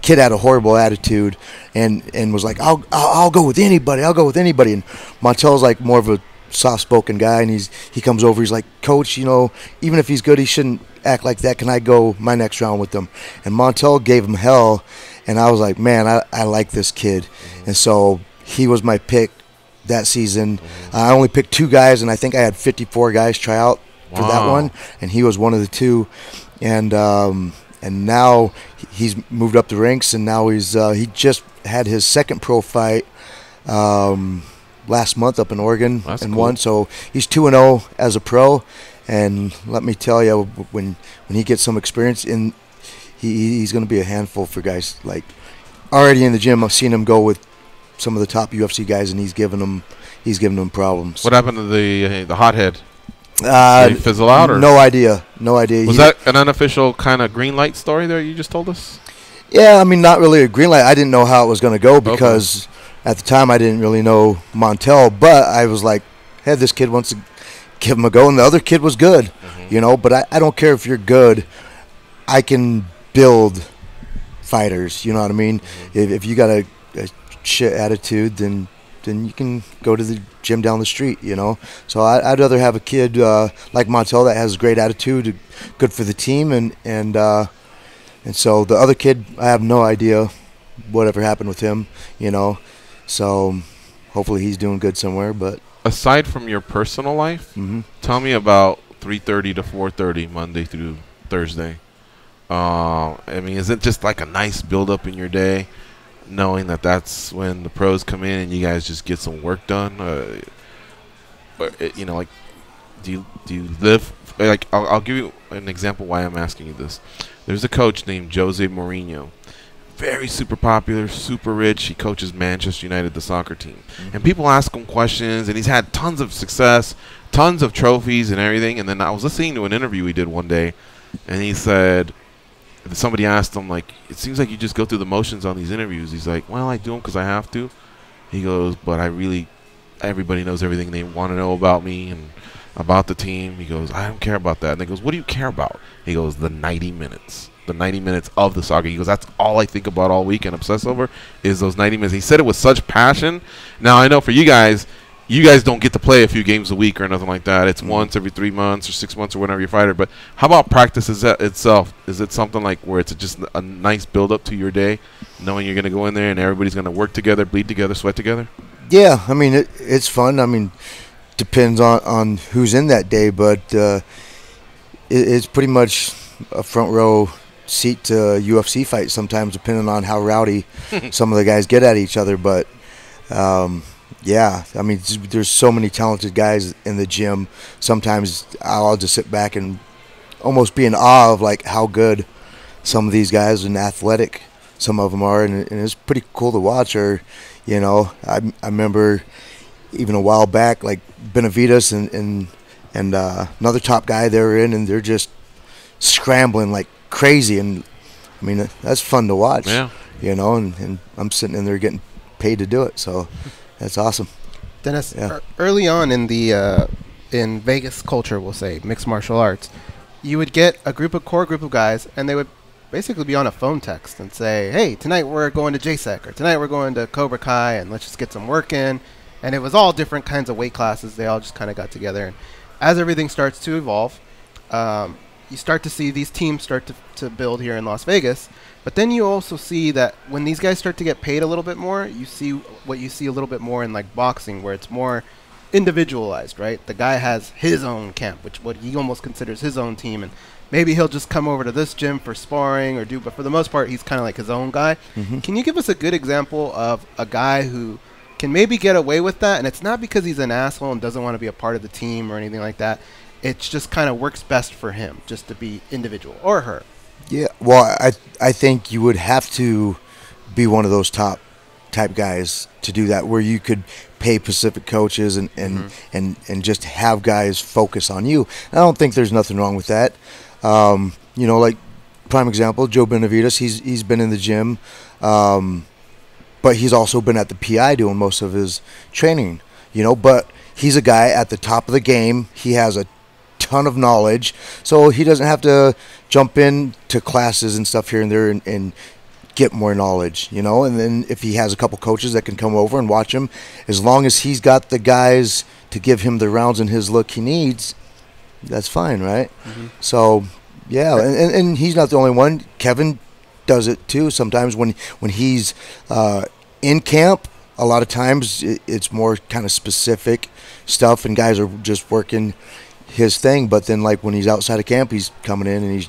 J: Kid had a horrible attitude and was like, I'll go with anybody. I'll go with anybody. And Montel's like more of a soft-spoken guy, and he comes over. He's like, Coach, you know, even if he's good, he shouldn't act like that. Can I go my next round with him? And Montel gave him hell, and I was like, man, I like this kid. And so he was my pick that season. I only picked 2 guys, and I think I had 54 guys try out for that one, and he was one of the 2. And now he's moved up the ranks, and now he just had his second pro fight last month up in Oregon. That's and cool. Won. So he's 2-0 as a pro, and let me tell you, when he gets some experience in, he's going to be a handful for guys. Like already in the gym, I've seen him go with some of the top UFC guys, and he's giving them problems.
H: What happened to the hothead? Did he fizzle out, or
J: no idea? Was
H: that an unofficial kind of green light story there you just told us?
J: Yeah, I mean, not really a green light. I didn't know how it was going to go because at the time I didn't really know Montel, but I was like, hey, this kid wants to give him a go, and the other kid was good, you know. But I don't care if you're good. I can build fighters, you know what I mean? If you got a shit attitude, then you can go to the gym down the street, you know. So I'd rather have a kid like Montel that has a great attitude, good for the team, and so the other kid, I have no idea whatever happened with him, you know. So hopefully he's doing good somewhere. But
H: aside from your personal life, tell me about 3:30 to 4:30 Monday through Thursday. I mean, is it just like a nice build up in your day, knowing that that's when the pros come in and you guys just get some work done? You know, like, do you live, like, I'll give you an example why I'm asking you this. There's a coach named Jose Mourinho, very super popular, super rich. He coaches Manchester United, the soccer team. And people ask him questions, and he's had tons of success, tons of trophies and everything. And then I was listening to an interview he did one day, and he said, somebody asked him, like, it seems like you just go through the motions on these interviews. He's like, well, I do them because I have to. He goes, but everybody knows everything they want to know about me and about the team. He goes, I don't care about that. And he goes, what do you care about? He goes, the 90 minutes. The 90 minutes of the soccer. He goes, that's all I think about all week and obsess over is those 90 minutes. He said it with such passion. Now, I know for you guys don't get to play a few games a week or nothing like that. It's once every 3 months or 6 months or whenever you're fighter. But how about practice itself? Is it something like where it's just a nice build up to your day, knowing you're going to go in there and everybody's going to work together, bleed together, sweat together?
J: Yeah, I mean, it's fun. I mean, depends on who's in that day, but it's pretty much a front row seat to a UFC fight sometimes, depending on how rowdy some of the guys get at each other. But yeah, I mean, there's so many talented guys in the gym. Sometimes I'll just sit back and almost be in awe of like how good some of these guys and athletic some of them are, and it's pretty cool to watch. Or You know, I remember even a while back, like Benavides and another top guy they were in, and they're just scrambling like crazy. And I mean, that's fun to watch.
H: Yeah.
J: You know, and I'm sitting in there getting paid to do it, so that's awesome.
A: Dennis,
J: Yeah.
A: early on in the in Vegas culture, we'll say mixed martial arts, you would get a core group of guys, and they would basically be on a phone text and say, "Hey, tonight we're going to JSEC, or tonight we're going to Cobra Kai, and let's just get some work in." And it was all different kinds of weight classes. They all just kind of got together, and as everything starts to evolve, you start to see these teams start to build here in Las Vegas. But then you also see that when these guys start to get paid a little bit more, you see what you see a little bit more in like boxing, where it's more individualized, right? The guy has his own camp, which what he almost considers his own team, and maybe he'll just come over to this gym for sparring or but for the most part, he's kind of like his own guy.
J: Mm-hmm.
A: Can you give us a good example of a guy who can maybe get away with that, and it's not because he's an asshole and doesn't want to be a part of the team or anything like that? It's just kind of works best for him just to be individual, or her.
J: Yeah, well, I think you would have to be one of those top type guys to do that, where you could pay Pacific coaches and just have guys focus on you. I don't think there's nothing wrong with that. You know, like prime example, Joe Benavides, he's been in the gym, but he's also been at the PI doing most of his training, you know, but he's a guy at the top of the game. He has a ton of knowledge, so he doesn't have to jump in to classes and stuff here and there and get more knowledge, you know. And then if he has a couple coaches that can come over and watch him, as long as he's got the guys to give him the rounds and his look he needs, that's fine, right?
A: Mm-hmm.
J: So yeah, and he's not the only one. Kevin does it too sometimes when he's in camp. A lot of times it's more kind of specific stuff, and guys are just working his thing. But then, like when he's outside of camp, he's coming in, and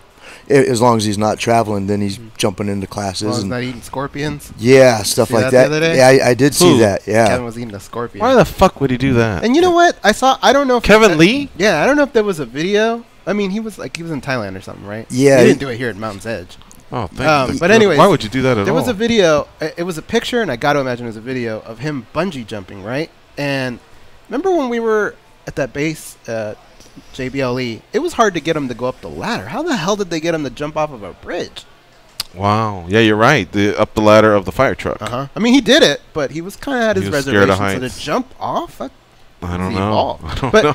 J: as long as he's not traveling, then he's jumping into classes.
A: Well,
J: and
A: he's not eating scorpions.
J: Yeah, stuff
A: See
J: like
A: that the other day?
J: Yeah, I did see that. Yeah,
A: Kevin was eating a scorpion.
H: Why the fuck would he do that?
A: And you know what? I don't know if
H: Kevin Lee?
A: Yeah, I don't know if there was a video. I mean, he was in Thailand or something, right?
J: Yeah,
A: he didn't do it here at Mountain's Edge.
H: Oh, thank you.
A: But anyways,
H: why would you do that at all?
A: There was a video. It was a picture, and I got to imagine it was a video of him bungee jumping, right? And remember when we were at that base, JBLE? It was hard to get him to go up the ladder. How the hell did they get him to jump off of a bridge?
H: Wow. Yeah, you're right. Up the ladder of the fire truck.
A: I mean, he did it, but he was kind of at his
H: scared of
A: reservation. So
H: heights.
A: to jump off,
H: I don't know.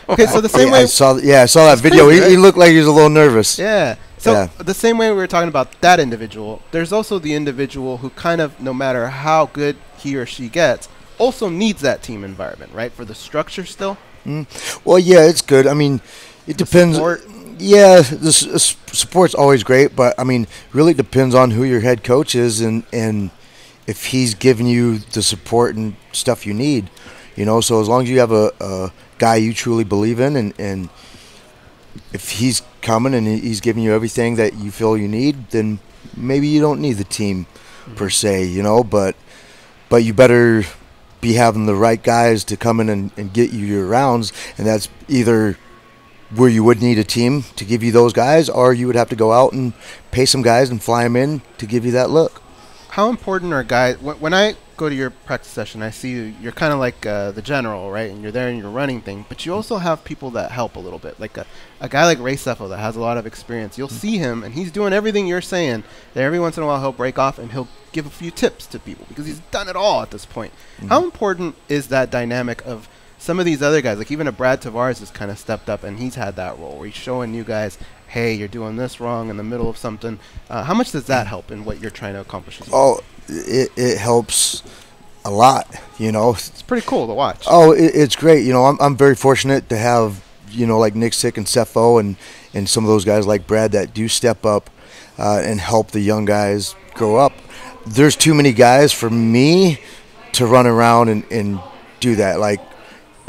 A: Okay, so the same way
J: I saw that video.
A: crazy, right?
J: He looked like he was a little nervous.
A: Yeah. So
J: Yeah.
A: the same way we were talking about that individual, there's also the individual who kind of, no matter how good he or she gets, also needs that team environment, right? For the structure still.
J: Well, yeah, it's good. I mean, it depends.
A: Support.
J: Yeah, the support's always great, but I mean, really depends on who your head coach is and if he's giving you the support and stuff you need, you know. So as long as you have a guy you truly believe in, and if he's coming and he's giving you everything that you feel you need, then maybe you don't need the team per se, you know. But you better be having the right guys to come in and get you your rounds, and that's either where you would need a team to give you those guys, or you would have to go out and pay some guys and fly them in to give you that look.
A: How important are guys? When I go to your practice session, I see you're kind of like the general, right? And you're there and you're running thing, but you also have people that help a little bit. Like a guy like Ray Seffo that has a lot of experience. You'll see him, and he's doing everything you're saying. That every once in a while he'll break off and he'll give a few tips to people because he's done it all at this point. How important is that dynamic of some of these other guys? Like even a Brad Tavares has kind of stepped up, and he's had that role where he's showing you guys, hey, you're doing this wrong in the middle of something. How much does that help in what you're trying to accomplish?
J: Oh, it helps a lot, you know.
A: It's pretty cool to watch.
J: Oh, it's great. You know, I'm very fortunate to have, you know, like Nick Sick and Seffo and some of those guys like Brad that do step up and help the young guys grow up. There's too many guys for me to run around and do that. Like,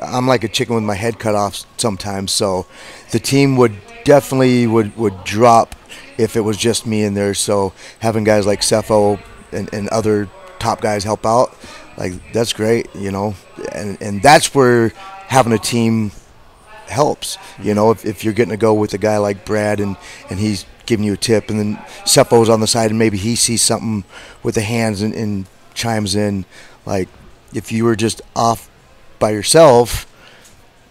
J: I'm like a chicken with my head cut off sometimes, so the team would definitely would drop if it was just me in there. So having guys like Seffo and other top guys help out, like, that's great, you know. And that's where having a team helps, you know. If you're getting to go with a guy like Brad and he's giving you a tip, and then Seffo's on the side and maybe he sees something with the hands and chimes in, like, if you were just off by yourself,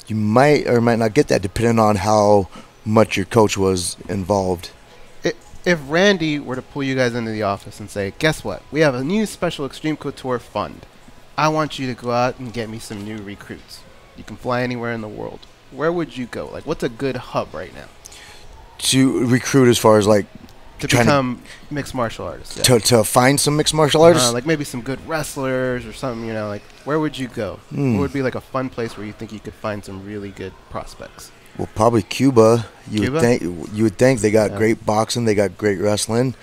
J: you might or might not get that, depending on how much your coach was involved.
A: If Randy were to pull you guys into the office and say, guess what? We have a new special Xtreme Couture fund. I want you to go out and get me some new recruits. You can fly anywhere in the world. Where would you go? Like, what's a good hub right now?
J: To recruit, as far as like
A: to become mixed martial artists.
J: Yeah. To find some mixed martial artists?
A: Like maybe some good wrestlers or something, you know, like where would you go? What would be like a fun place where you think you could find some really good prospects?
J: Well, probably Cuba. You would think they got great boxing, they got great wrestling.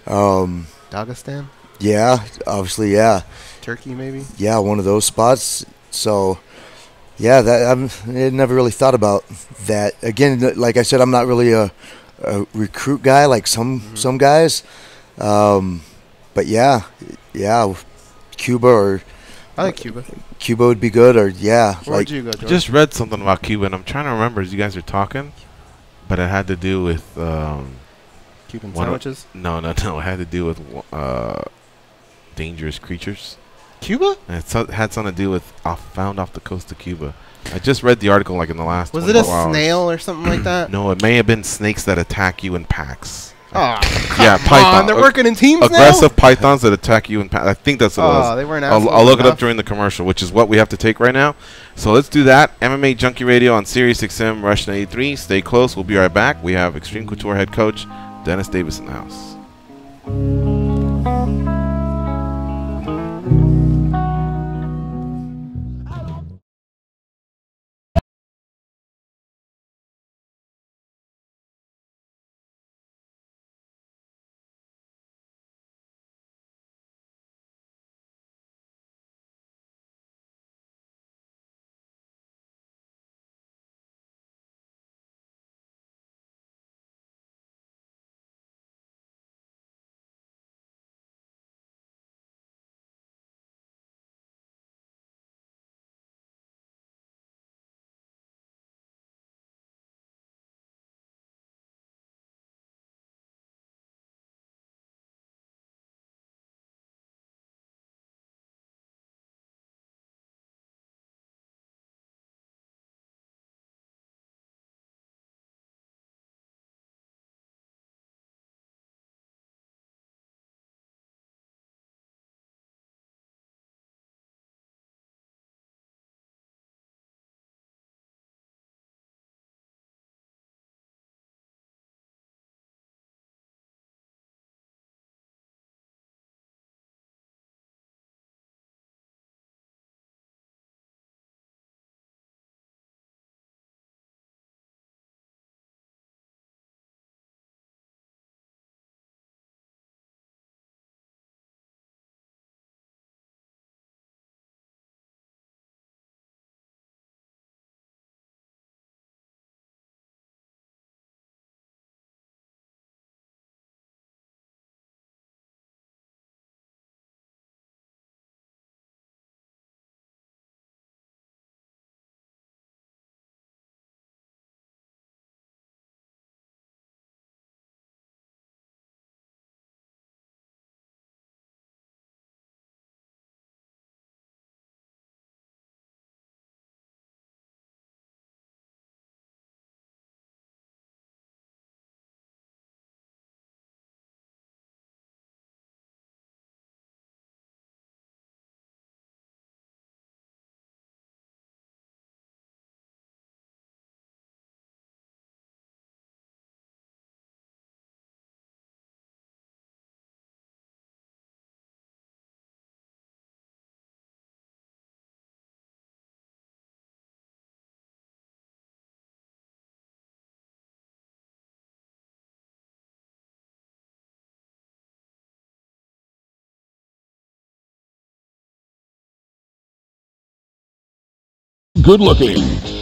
A: Dagestan?
J: Yeah, obviously, yeah.
A: Turkey, maybe?
J: Yeah, one of those spots. So, yeah, I never really thought about that. Again, like I said, I'm not really a recruit guy like some guys. But yeah, Cuba or...
A: I like Cuba.
J: Cuba would be good, or
A: Where would you go, George?
H: I just read something about Cuba, and I'm trying to remember as you guys are talking, but it had to do with
A: Cuban sandwiches.
H: No. It had to do with dangerous creatures.
A: Cuba?
H: And it had something to do with found off the coast of Cuba. I just read the article like in the last.
A: Was it a snail or something like that?
H: No, it may have been snakes that attack you in packs.
A: Oh,
H: yeah, python.
A: They're working in teams
H: Aggressive
A: now?
H: pythons that attack you in packs. I think that's what it was.
A: They weren't
H: I'll look it up during the commercial, which is what we have to take right now. So let's do that. MMA Junkie Radio on Sirius XM Russian 83. Stay close. We'll be right back. We have Xtreme Couture head coach Dennis Davis in the house.
F: Good looking.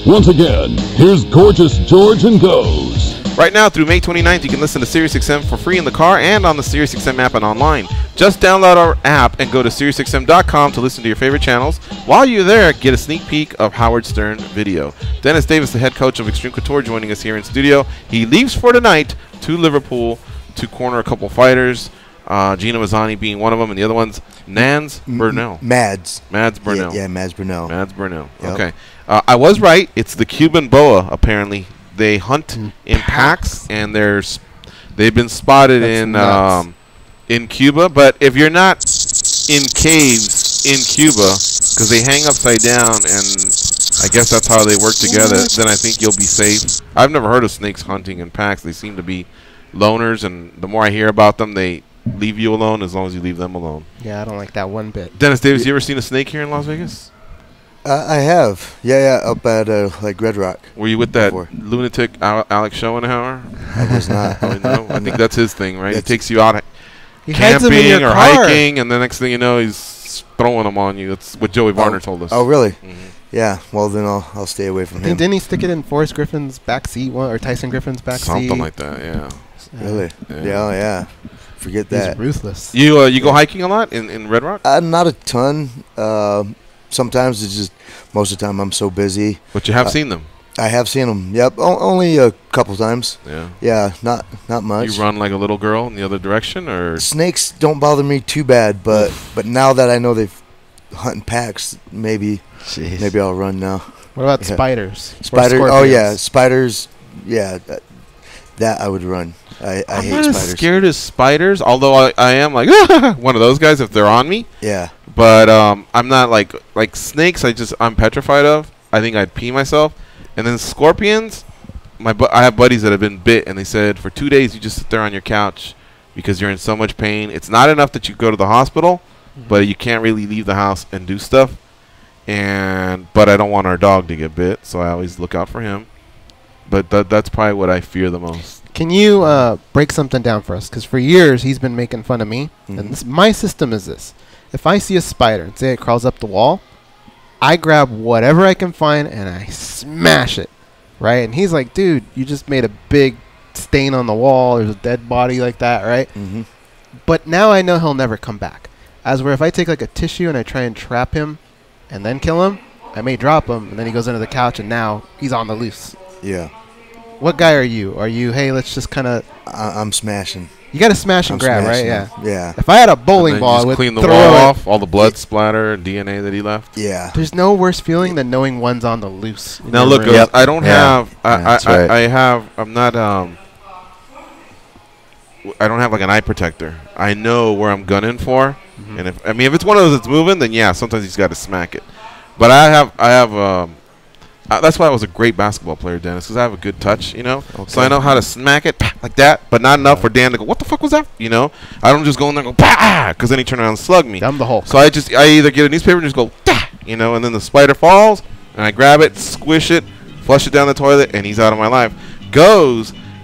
F: Once again, here's Gorgeous George and Goes.
H: Right now through May 29th, you can listen to SiriusXM for free in the car and on the SiriusXM app and online. Just download our app and go to SiriusXM.com to listen to your favorite channels. While you're there, get a sneak peek of Howard Stern video. Dennis Davis, the head coach of Xtreme Couture, joining us here in studio. He leaves for tonight to Liverpool to corner a couple fighters. Gina Mazzani being one of them, and the other one's Nans Burnell.
J: Mads.
H: Mads Burnell.
J: Yeah, Mads Burnell.
H: Mads Burnell.
J: Yep.
H: Okay. I was right. It's the Cuban boa, apparently. They hunt in packs, and they've been spotted in Cuba. But if you're not in caves in Cuba, because they hang upside down, and I guess that's how they work together, then I think you'll be safe. I've never heard of snakes hunting in packs. They seem to be loners, and the more I hear about them, they leave you alone as long as you leave them alone.
A: Yeah, I don't like that one bit.
H: Dennis Davis, you ever seen a snake here in Las Vegas?
J: I have. Yeah, up at like Red Rock.
H: Were you with that
J: before.
H: lunatic Alex Schoenhauer?
J: I was not.
H: Oh, no? I think that's his thing, right? He takes you out
A: He hides them in
H: camping
A: your
H: or
A: car.
H: hiking, and the next thing you know, he's throwing them on you. That's what Joey Varner told us.
J: Oh, really?
H: Mhm.
J: Yeah. Well, then I'll stay away from him.
A: Didn't he stick it in Forrest Griffin's back seat or Tyson Griffin's back seat?
H: Something like that, yeah.
J: Really?
H: Yeah.
J: Yeah. Yeah. Forget
A: He's
J: that.
A: ruthless.
H: You go hiking a lot in Red Rock?
J: Not a ton. Sometimes it's just most of the time I'm so busy.
H: But you have seen them.
J: I have seen them. Yep. Only a couple times.
H: Yeah.
J: Yeah. Not much.
H: You run like a little girl in the other direction, or
J: Snakes don't bother me too bad, but now that I know they've hunt in packs, maybe I'll run now.
A: What about spiders?
J: Spiders.
A: Or
J: Oh yeah,
A: scorpions?
J: spiders. Yeah, that I would run. I
H: I'm
J: hate
H: not
J: spiders.
H: as scared as spiders, although I am like one of those guys if they're on me.
J: Yeah.
H: But I'm not like snakes. I'm petrified of. I think I'd pee myself. And then scorpions, I have buddies that have been bit, and they said for 2 days you just sit there on your couch because you're in so much pain. It's not enough that you go to the hospital, but you can't really leave the house and do stuff. But I don't want our dog to get bit, so I always look out for him. But that's probably what I fear the most.
A: Can you break something down for us? Because for years he's been making fun of me. And my system is this. If I see a spider and say it crawls up the wall, I grab whatever I can find and I smash it. Right? And he's like, dude, you just made a big stain on the wall. There's a dead body like that, right? But now I know he'll never come back. As where if I take like a tissue and I try and trap him and then kill him, I may drop him, and then he goes under the couch, and now he's on the loose.
J: Yeah.
A: What guy are you? Are you, hey, let's just kind of...
J: I'm smashing.
A: You got to smash and grab, right? Yeah.
J: Yeah.
A: If I had a bowling ball, I would
H: clean the
A: throw
H: wall
A: it.
H: off, all the blood splatter and DNA that he left.
J: Yeah.
A: There's no worse feeling than knowing one's on the loose. in
H: Now
A: your
H: look,
A: room.
H: I don't have. I don't have like an eye protector. I know where I'm gunning for, and if it's one of those that's moving, then yeah, sometimes you just got to smack it. But I have. That's why I was a great basketball player, Dennis, because I have a good touch, Okay. So I know how to smack it like that, but not enough for Dan to go, what the fuck was that? I don't just go in there and go, because then he turn around and slug me.
A: I'm the Hulk.
H: So I either get a newspaper and just go, and then the spider falls, and I grab it, squish it, flush it down the toilet, and he's out of my life.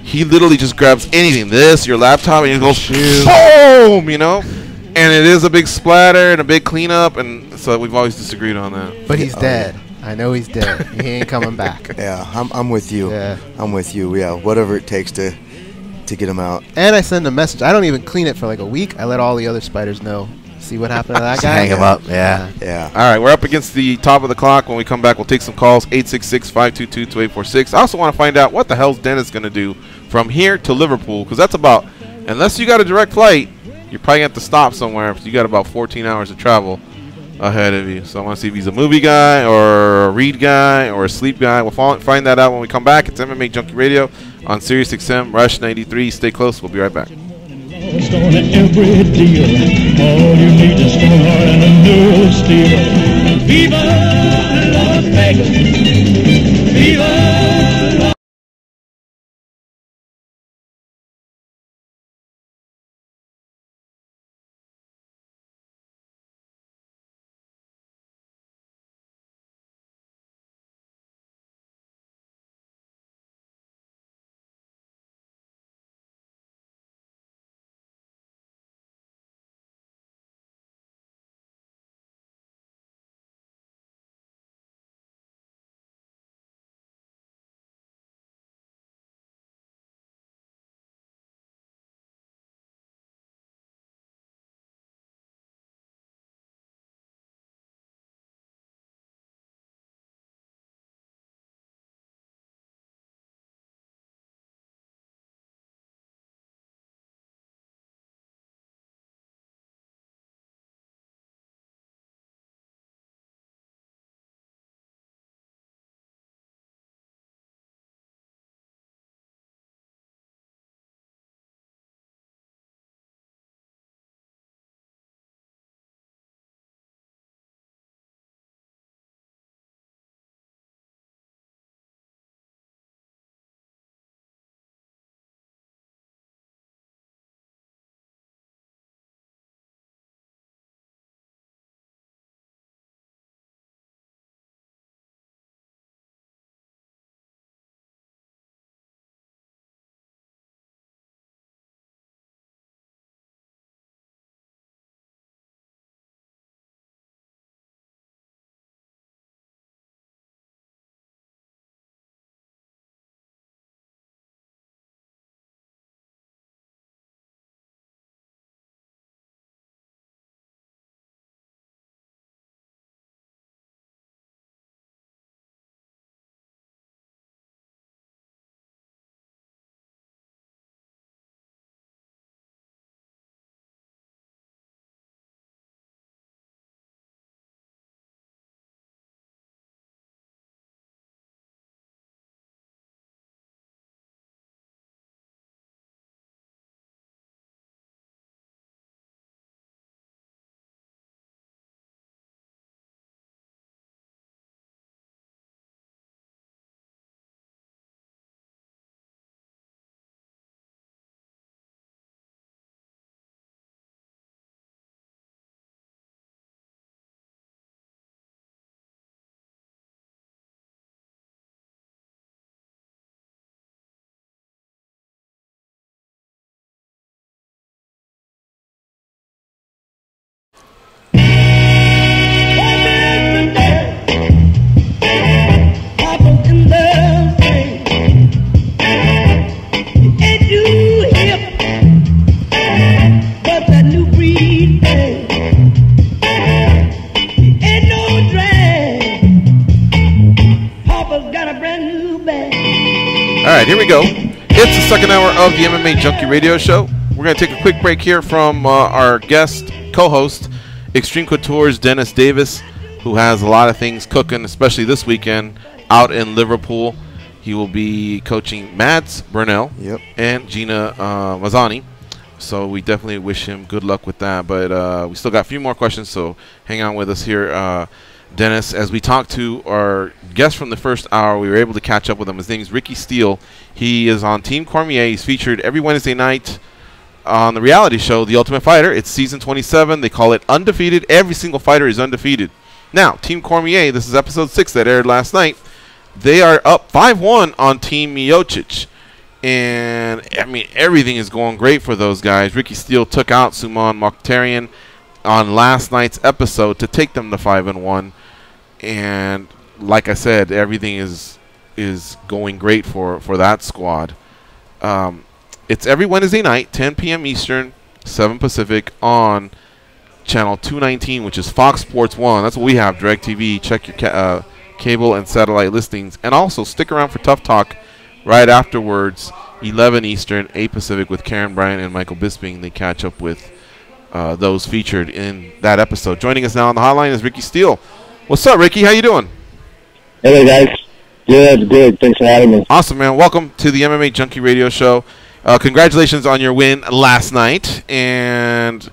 H: He literally just grabs anything, your laptop, and he goes, boom, and it is a big splatter and a big cleanup, and so we've always disagreed on that.
A: But he's dead. I know he's dead. He ain't coming back.
J: Yeah, I'm with you.
A: Yeah.
J: I'm with you. Yeah, whatever it takes to get him out.
A: And I send a message. I don't even clean it for like a week. I let all the other spiders know. See what happened to that guy?
C: Hang him up. Yeah.
J: Yeah.
H: All right, we're up against the top of the clock. When we come back, we'll take some calls, 866-522-2846. I also want to find out what the hell's Dennis going to do from here to Liverpool, because that's about, unless you got a direct flight, you're probably going to have to stop somewhere. You got about 14 hours of travel ahead of you. So I want to see if he's a movie guy or a read guy or a sleep guy. We'll find that out when we come back. It's MMA Junkie Radio on Sirius XM Rush 93. Stay close. We'll be right back.
F: Lost on every deal. All you need is $4 and a new Steele. Viva Las Vegas! Viva!
K: got a brand new bag.
H: All right, here we go. It's the second hour of the MMA Junkie Radio Show. We're going to take a quick break here from our guest co-host, Xtreme Couture's Dennis Davis, who has a lot of things cooking, especially this weekend out in Liverpool. He will be coaching Mads Burnell and Gina Mazzani. So we definitely wish him good luck with that. But we still got a few more questions, so hang on with us here, Dennis. As we talk to our guest from the first hour, we were able to catch up with him. His name is Ricky Steele. He is on Team Cormier. He's featured every Wednesday night on the reality show, The Ultimate Fighter. It's season 27. They call it Undefeated. Every single fighter is undefeated. Now, Team Cormier, this is episode 6 that aired last night. They are up 5-1 on Team Miocic. And, I mean, everything is going great for those guys. Ricky Steele took out Suman Mokhtarian on last night's episode to take them to 5-1. And, like I said, everything is going great for that squad. It's every Wednesday night, 10 p.m. Eastern, 7 Pacific, on channel 219, which is Fox Sports 1. That's what we have, DirecTV. Check your cable and satellite listings. And also, stick around for Tough Talk right afterwards, 11 Eastern, 8 Pacific, with Karen Bryant and Michael Bisping. They catch up with those featured in that episode. Joining us now on the hotline is Ricky Steele. What's up, Ricky? How you doing?
L: Hey, guys. Good. Thanks for having me.
H: Awesome, man. Welcome to the MMA Junkie Radio Show. Congratulations on your win last night. And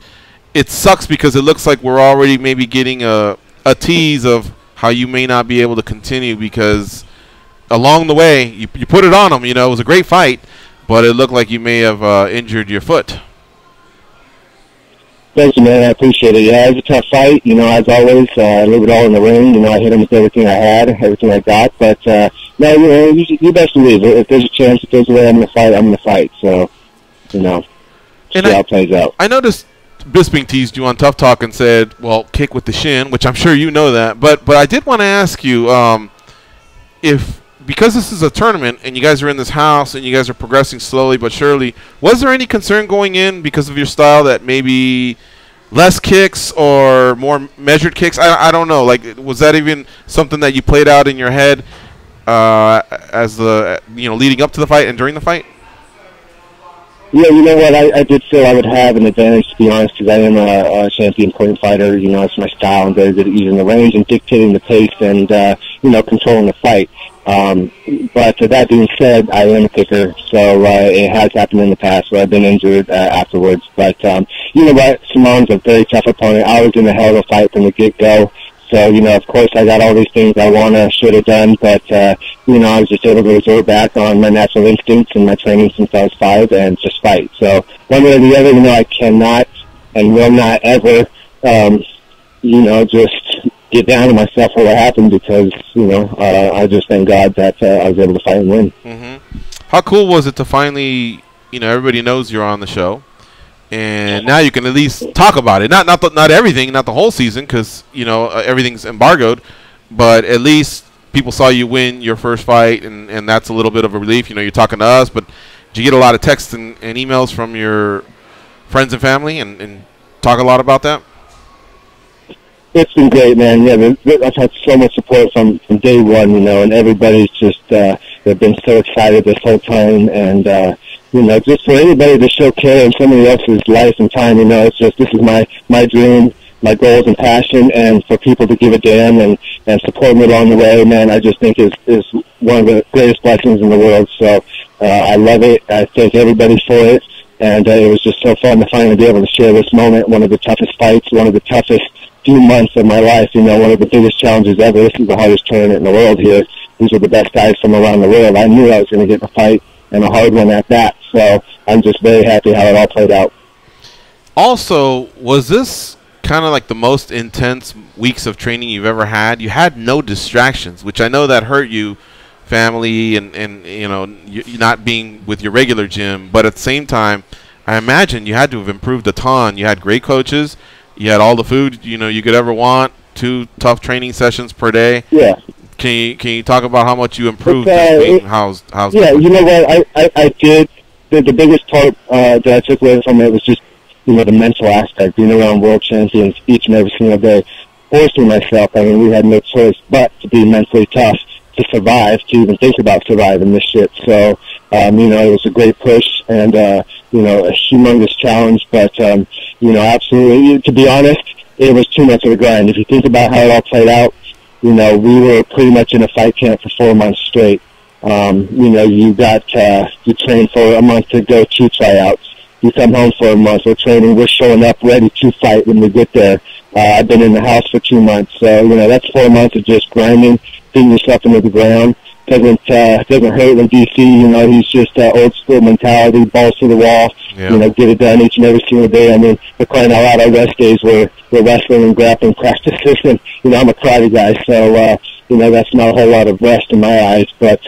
H: it sucks because it looks like we're already maybe getting a tease of how you may not be able to continue, because along the way, you put it on them. You know, it was a great fight, but it looked like you may have injured your foot.
L: Thank you, man. I appreciate it. Yeah, it was a tough fight. You know, as always, I leave it all in the ring. You know, I hit him with everything I had, everything I got. But, no, you know, you best believe it. If there's a chance it goes away, I'm going to fight. So, you know, see how it plays out.
H: I noticed Bisping teased you on Tough Talk and said, well, kick with the shin, which I'm sure you know that. But I did want to ask you, because this is a tournament and you guys are in this house and you guys are progressing slowly but surely, was there any concern going in because of your style that maybe less kicks or more measured kicks? I don't know. Like, was that even something that you played out in your head as the leading up to the fight and during the fight?
L: Yeah, you know what? I did feel I would have an advantage, to be honest, because I am a champion point fighter. You know, it's my style. I'm very good at using the range and dictating the pace and, controlling the fight. But that being said, I am a kicker, so it has happened in the past where I've been injured afterwards. But you know what? Simon's a very tough opponent. I was in a hell of a fight from the get-go. So, you know, of course, I got all these things I should have done, but, I was just able to resort back on my natural instincts and my training since I was 5 and just fight. So, one way or the other, I cannot and will not ever, just get down on myself for what happened because, I just thank God that I was able to fight and win.
H: Mm-hmm. How cool was it to finally, everybody knows you're on the show, and now you can at least talk about it. Not everything, not the whole season, because everything's embargoed, but at least people saw you win your first fight, and that's a little bit of a relief. You're talking to us, but did you get a lot of texts and emails from your friends and family and talk a lot about that?
L: It's been great, man. Yeah, I've had so much support from day one, and everybody's just they've been so excited this whole time, and just for anybody to show care in somebody else's life and time, it's just, this is my dream, my goals and passion, and for people to give a damn and support me along the way, man, I just think is one of the greatest blessings in the world. So I love it. I thank everybody for it, and it was just so fun to finally be able to share this moment, one of the toughest fights, one of the toughest few months of my life, one of the biggest challenges ever. This is the hardest tournament in the world here. These are the best guys from around the world. I knew I was going to get in a fight, and a hard one at that. So I'm just very happy how it all played out.
H: Also, was this kind of like the most intense weeks of training you've ever had? You had no distractions, which I know that hurt you, family, and you not being with your regular gym. But at the same time, I imagine you had to have improved a ton. You had great coaches. You had all the food you could ever want. 2 tough training sessions per day.
L: Yeah.
H: Can you talk about how much you improved? How's
L: yeah, you know what? I did. The biggest part that I took away from it was just the mental aspect, being around world champions each and every single day, forcing myself. I mean, we had no choice but to be mentally tough to survive, to even think about surviving this shit. So, you know, it was a great push and, you know, a humongous challenge. But, you know, absolutely, to be honest, it was too much of a grind. If you think about how it all played out, you know, we were pretty much in a fight camp for 4 months straight. You know, you train for a month to go 2 tryouts. You come home for a month, we're training, we're showing up ready to fight when we get there. I've been in the house for 2 months, so, you know, that's 4 months of just grinding, beating yourself into the ground. Doesn't hurt when DC, you know, he's just old school mentality, balls to the wall, you know, get it done each and every single day. I mean, we're crying out loud, our rest days we're wrestling and grappling practices, and, you know, I'm a karate guy, so, you know, that's not a whole lot of rest in my eyes, but,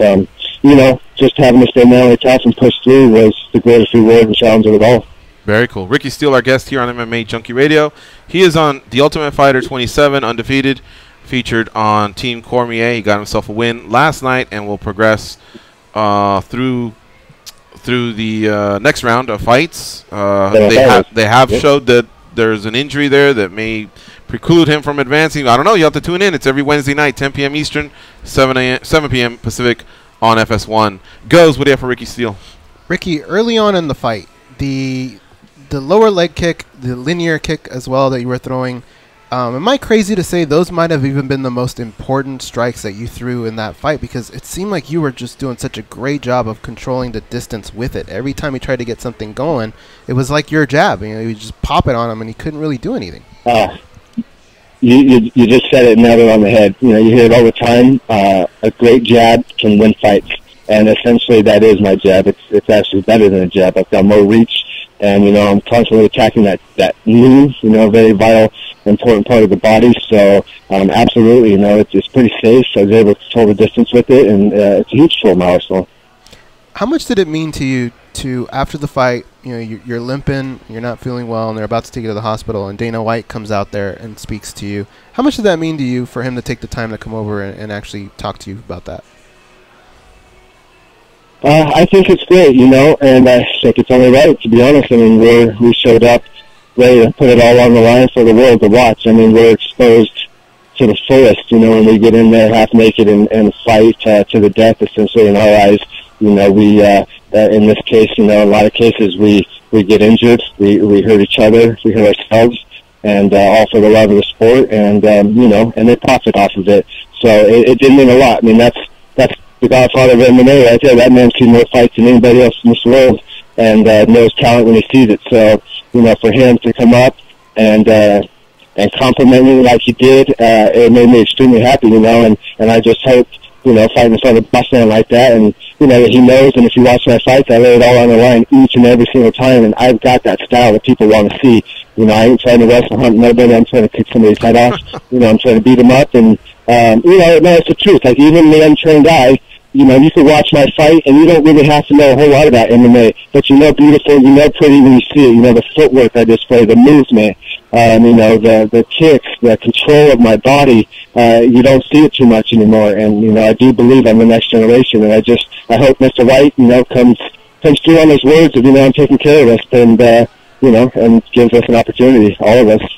L: you know, just having to stay mentally tough and push through was the greatest reward and challenge of it all.
H: Very cool. Ricky Steele, our guest here on MMA Junkie Radio. He is on The Ultimate Fighter 27, undefeated, featured on Team Cormier. He got himself a win last night and will progress through the next round of fights. They have showed that there's an injury there that may preclude him from advancing. I don't know. You have to tune in. It's every Wednesday night, 10 p.m. Eastern, 7 p.m. Pacific on FS1. What do you have for Ricky Steele?
A: Ricky, early on in the fight, the lower leg kick, the linear kick as well that you were throwing, am I crazy to say those might have even been the most important strikes that you threw in that fight? Because it seemed like you were just doing such a great job of controlling the distance with it. Every time you tried to get something going, it was like your jab. You know, you just pop it on him, and he couldn't really do anything.
L: You just said it, nailed it on the head. You know, you hear it all the time. A great jab can win fights, and essentially that is my jab. It's actually better than a jab. I've got more reach, and, you know, I'm constantly attacking that knee, you know, very vital, important part of the body. So, absolutely, you know, it's pretty safe. I was able to control the distance with it, and it's a huge tool in my arsenal.
A: How much did it mean to you after the fight, you know, you're limping, you're not feeling well, and they're about to take you to the hospital, and Dana White comes out there and speaks to you? How much did that mean to you for him to take the time to come over and actually talk to you about that?
L: I think it's great, you know, and I think it's only right, to be honest. I mean, we showed up ready to put it all on the line for the world to watch. I mean, we're exposed to the fullest, you know, when we get in there half naked and fight to the death, essentially, in our eyes. You know, we, in this case, you know, in a lot of cases we get injured, we hurt each other, we hurt ourselves, and all for the love of the sport, and, you know, and they profit off of it. So it did mean a lot. I mean, that's the godfather of MMA right there. That man's seen more fights than anybody else in this world, and knows talent when he sees it. So, you know, for him to come up and compliment me like he did, it made me extremely happy, you know, and I just hope, you know, fighting in front of a boss man like that, and, you know, he knows, and if you watch my fights, I lay it all on the line each and every single time, and I've got that style that people want to see. You know, I ain't trying to wrestle hunt nobody, I'm trying to kick somebody's head off, you know, I'm trying to beat them up, and, you know, no, it's the truth. Like, even the untrained guy, you know, you can watch my fight, and you don't really have to know a whole lot about MMA, but you know beautiful, you know pretty when you see it, you know the footwork I display, the movement, you know, the kicks, the control of my body, you don't see it too much anymore, and, you know, I do believe I'm the next generation, and I hope Mr. White, you know, comes through on his words of, you know, I'm taking care of us, and, you know, and gives us an opportunity, all of us.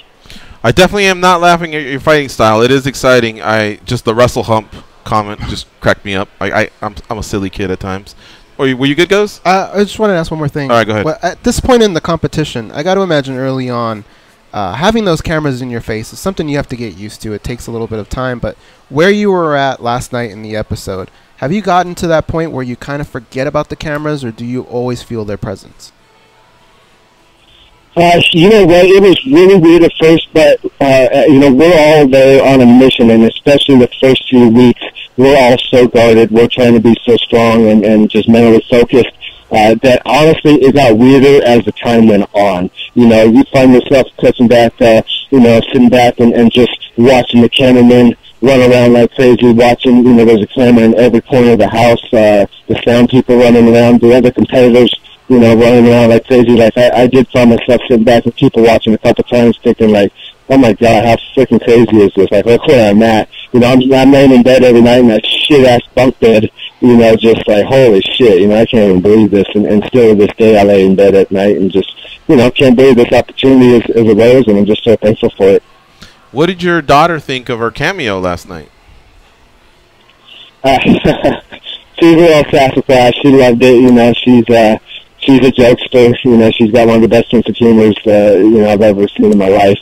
H: I definitely am not laughing at your fighting style. It is exciting. Just the wrestle hump comment just cracked me up. I'm a silly kid at times. Were you good, Goes?
A: I just wanted to ask one more thing.
H: All right, go ahead.
A: Well, at this point in the competition, I got to imagine early on, having those cameras in your face is something you have to get used to. It takes a little bit of time, but where you were at last night in the episode, have you gotten to that point where you kind of forget about the cameras, or do you always feel their presence?
L: You know what, it was really weird at first, but, you know, we're all there on a mission, and especially the first few weeks, we're all so guarded, we're trying to be so strong and just mentally focused, that honestly it got weirder as the time went on. You know, you find yourself clutching back, you know, sitting back and just watching the cameramen run around like crazy, watching, you know, there's a camera in every corner of the house, the sound people running around, the other competitors, you know, running around like crazy. Like, I did find myself sitting back with people watching a couple times thinking, like, oh my God, how freaking crazy is this? Like, look where I'm at. You know, I'm laying in bed every night in that shit-ass bunk bed, you know, just like, holy shit, you know, I can't even believe this. And still to this day, I lay in bed at night and just, you know, can't believe this opportunity is arose, and I'm just so thankful for it.
H: What did your daughter think of her cameo last night?
L: She's a little sassafras. She loved it. You know, she's a jokester. You know, she's got one of the best sense of humors I've ever seen in my life.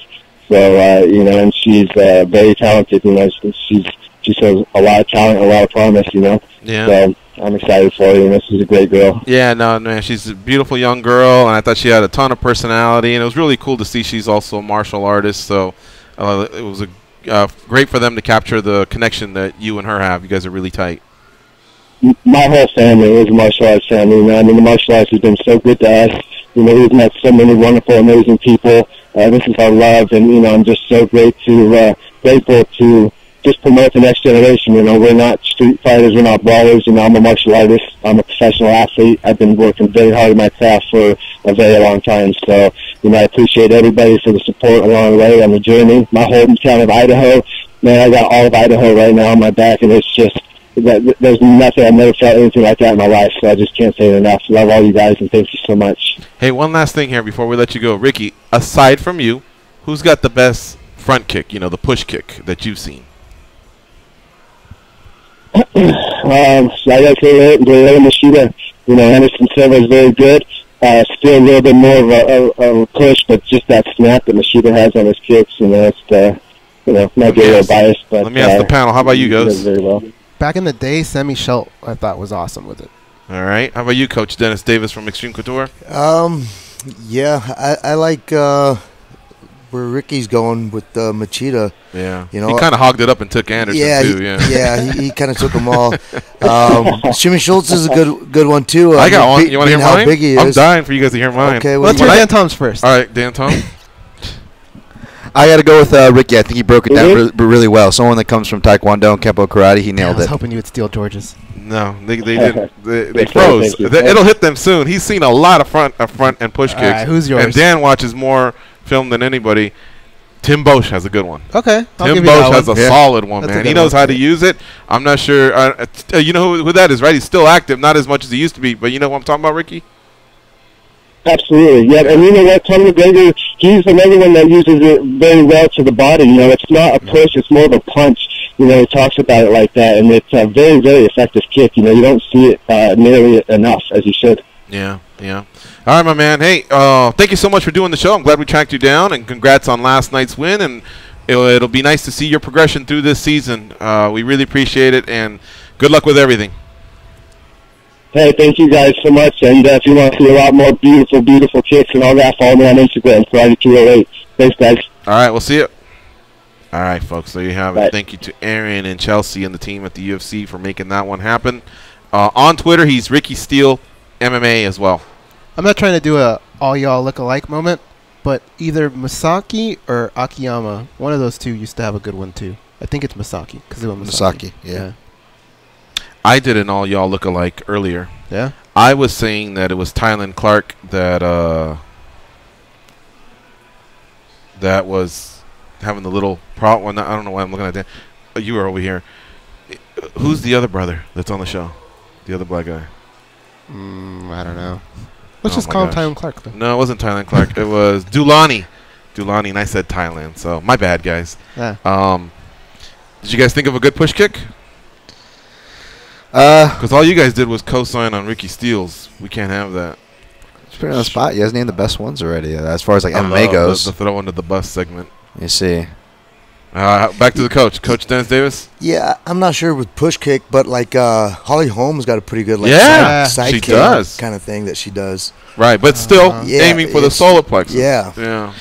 L: So you know, and she's very talented. You know, she shows a lot of talent, a lot of promise. You know.
H: Yeah.
L: So I'm excited for her. You know, she's a great girl.
H: Yeah, no, man, she's a beautiful young girl, and I thought she had a ton of personality, and it was really cool to see she's also a martial artist. So it was great for them to capture the connection that you and her have. You guys are really tight.
L: My whole family is a martial arts family. You know? I mean, the martial arts has been so good to us. You know, we've met so many wonderful, amazing people. This is our love, and you know, I'm just so grateful to just promote the next generation. You know, we're not street fighters, we're not brawlers. You know, I'm a martial artist. I'm a professional athlete. I've been working very hard in my craft for a very long time. So, you know, I appreciate everybody for the support along the way on the journey. My hometown of Idaho, man, I got all of Idaho right now on my back, and it's just there's nothing. I've never felt anything like that in my life, so I just can't say it enough. Love all you guys, and thank you so much.
H: Hey, one last thing here before we let you go. Ricky, aside from you, who's got the best front kick, you know, the push kick that you've seen?
L: I got to say Machida. You know, Anderson Silva is very good. Still a little bit more of a push, but just that snap that Machida has on his kicks, you know, it's, you know, might be a little biased. But,
H: let me ask the panel. How about you,
L: guys?
H: Ghost?
L: Very well.
A: Back in the day, Semi Schultz, I thought, was awesome with it.
H: All right. How about you, Coach Dennis Davis from Xtreme Couture?
J: Yeah, I like where Ricky's going with Machida.
H: Yeah.
J: You know,
H: he kind of hogged it up and took Anderson, too.
J: Yeah, he kind of took them all. Jimmy Schultz is a good one, too.
H: I got one. You want to hear mine?
J: Big he is.
H: I'm dying for you guys to hear mine.
J: Okay,
A: let's hear Dan Tom's first.
H: All right, Dan Tom.
C: I got to go with Ricky. I think he broke it down really well. Someone that comes from Taekwondo and Kempo Karate, he nailed
A: I was
C: it.
A: hoping you would steal George's.
H: No, they didn't. They froze. It'll hit them soon. He's seen a lot of front and push kicks.
A: Right, who's yours?
H: And Dan watches more film than anybody. Tim Bosch has a good one.
A: Okay,
H: Tim Bosch has a solid one, man. He knows how to use it. I'm not sure. You know who that is, right? He's still active, not as much as he used to be. But you know what I'm talking about, Ricky?
L: Absolutely, yeah. And you know what, Conor McGregor, he's another one that uses it very well to the body. You know, it's not a push, it's more of a punch. You know, he talks about it like that, and it's a very, very effective kick. You know, you don't see it nearly enough as you should.
H: Yeah. All right, my man. Hey, thank you so much for doing the show. I'm glad we tracked you down, and congrats on last night's win. And it'll be nice to see your progression through this season. We really appreciate it, and good luck with everything.
L: Hey, thank you guys so much. And if you want to see a lot more beautiful, beautiful kicks and all that, follow me on Instagram, Karate208. Thanks, guys.
H: All right, we'll see you. All right, folks, there you have it. Thank you to Aaron and Chelsea and the team at the UFC for making that one happen. On Twitter, he's Ricky Steele, MMA as well. I'm
A: not trying to do a all y'all look alike moment, but either Masaki or Akiyama, one of those two used to have a good one too. I think it's Masaki because it was Masaki.
C: Yeah.
H: I did an all y'all look alike earlier.
A: Yeah.
H: I was saying that it was Tylan Clark that was having the little problem. I don't know why I'm looking at that. You were over here. Who's the other brother that's on the show? The other black guy.
A: I don't know. Let's just call him Tylan Clark. Then.
H: No, it wasn't Tylan Clark. It was Dulani. And I said Thailand. So my bad, guys.
A: Yeah.
H: Did you guys think of a good push kick? Because all you guys did was co-sign on Ricky Steele's. We can't have that.
C: It's pretty on the spot. You guys named the best ones already. As far as like MMA goes.
H: The throw under the bus segment.
C: You see.
H: Back to the coach. Coach Dennis Davis?
J: Yeah, I'm not sure with push kick, but like Holly Holmes got a pretty good side
H: she
J: kick
H: does.
J: kind of thing that she does.
H: Right, but still aiming for the solar plexus.
J: Yeah.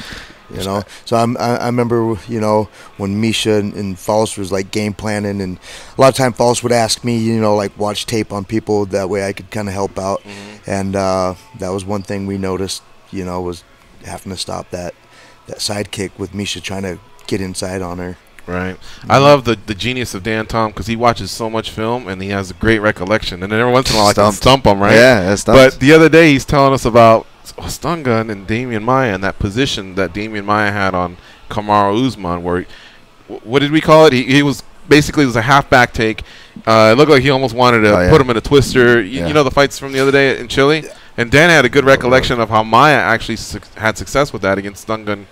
J: You know, so I remember, you know, when Misha and Falls was like game planning, and a lot of time Falls would ask me, you know, like watch tape on people, that way I could kind of help out. And that was one thing we noticed, you know, was having to stop that side kick with Misha trying to get inside on her.
H: Right. I love the genius of Dan Tom because he watches so much film and he has a great recollection. And then every once in a while I can stump him, right?
C: Yeah, that's
H: But the other day he's telling us about stun gun and Damian Maia and that position that Damian Maia had on Kamaru Usman, where what did we call it? He was basically, it was a half back take. It looked like he almost wanted to put him in a twister. You know the fights from the other day in Chile? And Dan had a good recollection of how Maia actually had success with that against stun gun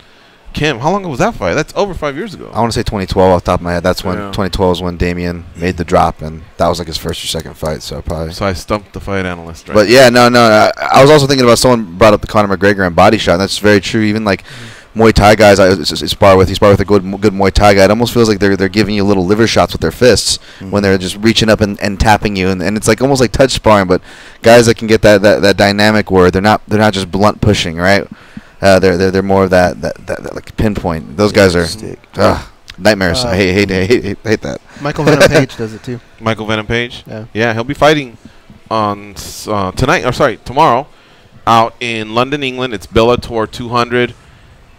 H: Kim. How long was that fight? That's over 5 years ago.
C: I want to say 2012 off the top of my head. That's when
H: Yeah.
C: 2012 is when Damian made the drop, and that was like his first or second fight. So probably.
H: So I stumped the fight analyst, right?
C: But yeah, no. I was also thinking about someone brought up the Conor McGregor and body shot. And that's very true. Even like Muay Thai guys, I spar with. He spar with a good Muay Thai guy. It almost feels like they're giving you little liver shots with their fists when they're just reaching up and tapping you, and it's like almost like touch sparring. But guys that can get that dynamic where they're not just blunt pushing, right? They're more of that like pinpoint. Those guys are nightmares. I hate that.
A: Michael Venom Page does it too.
H: Michael Venom Page.
A: Yeah,
H: he'll be fighting on tomorrow, out in London, England. It's Bellator 200,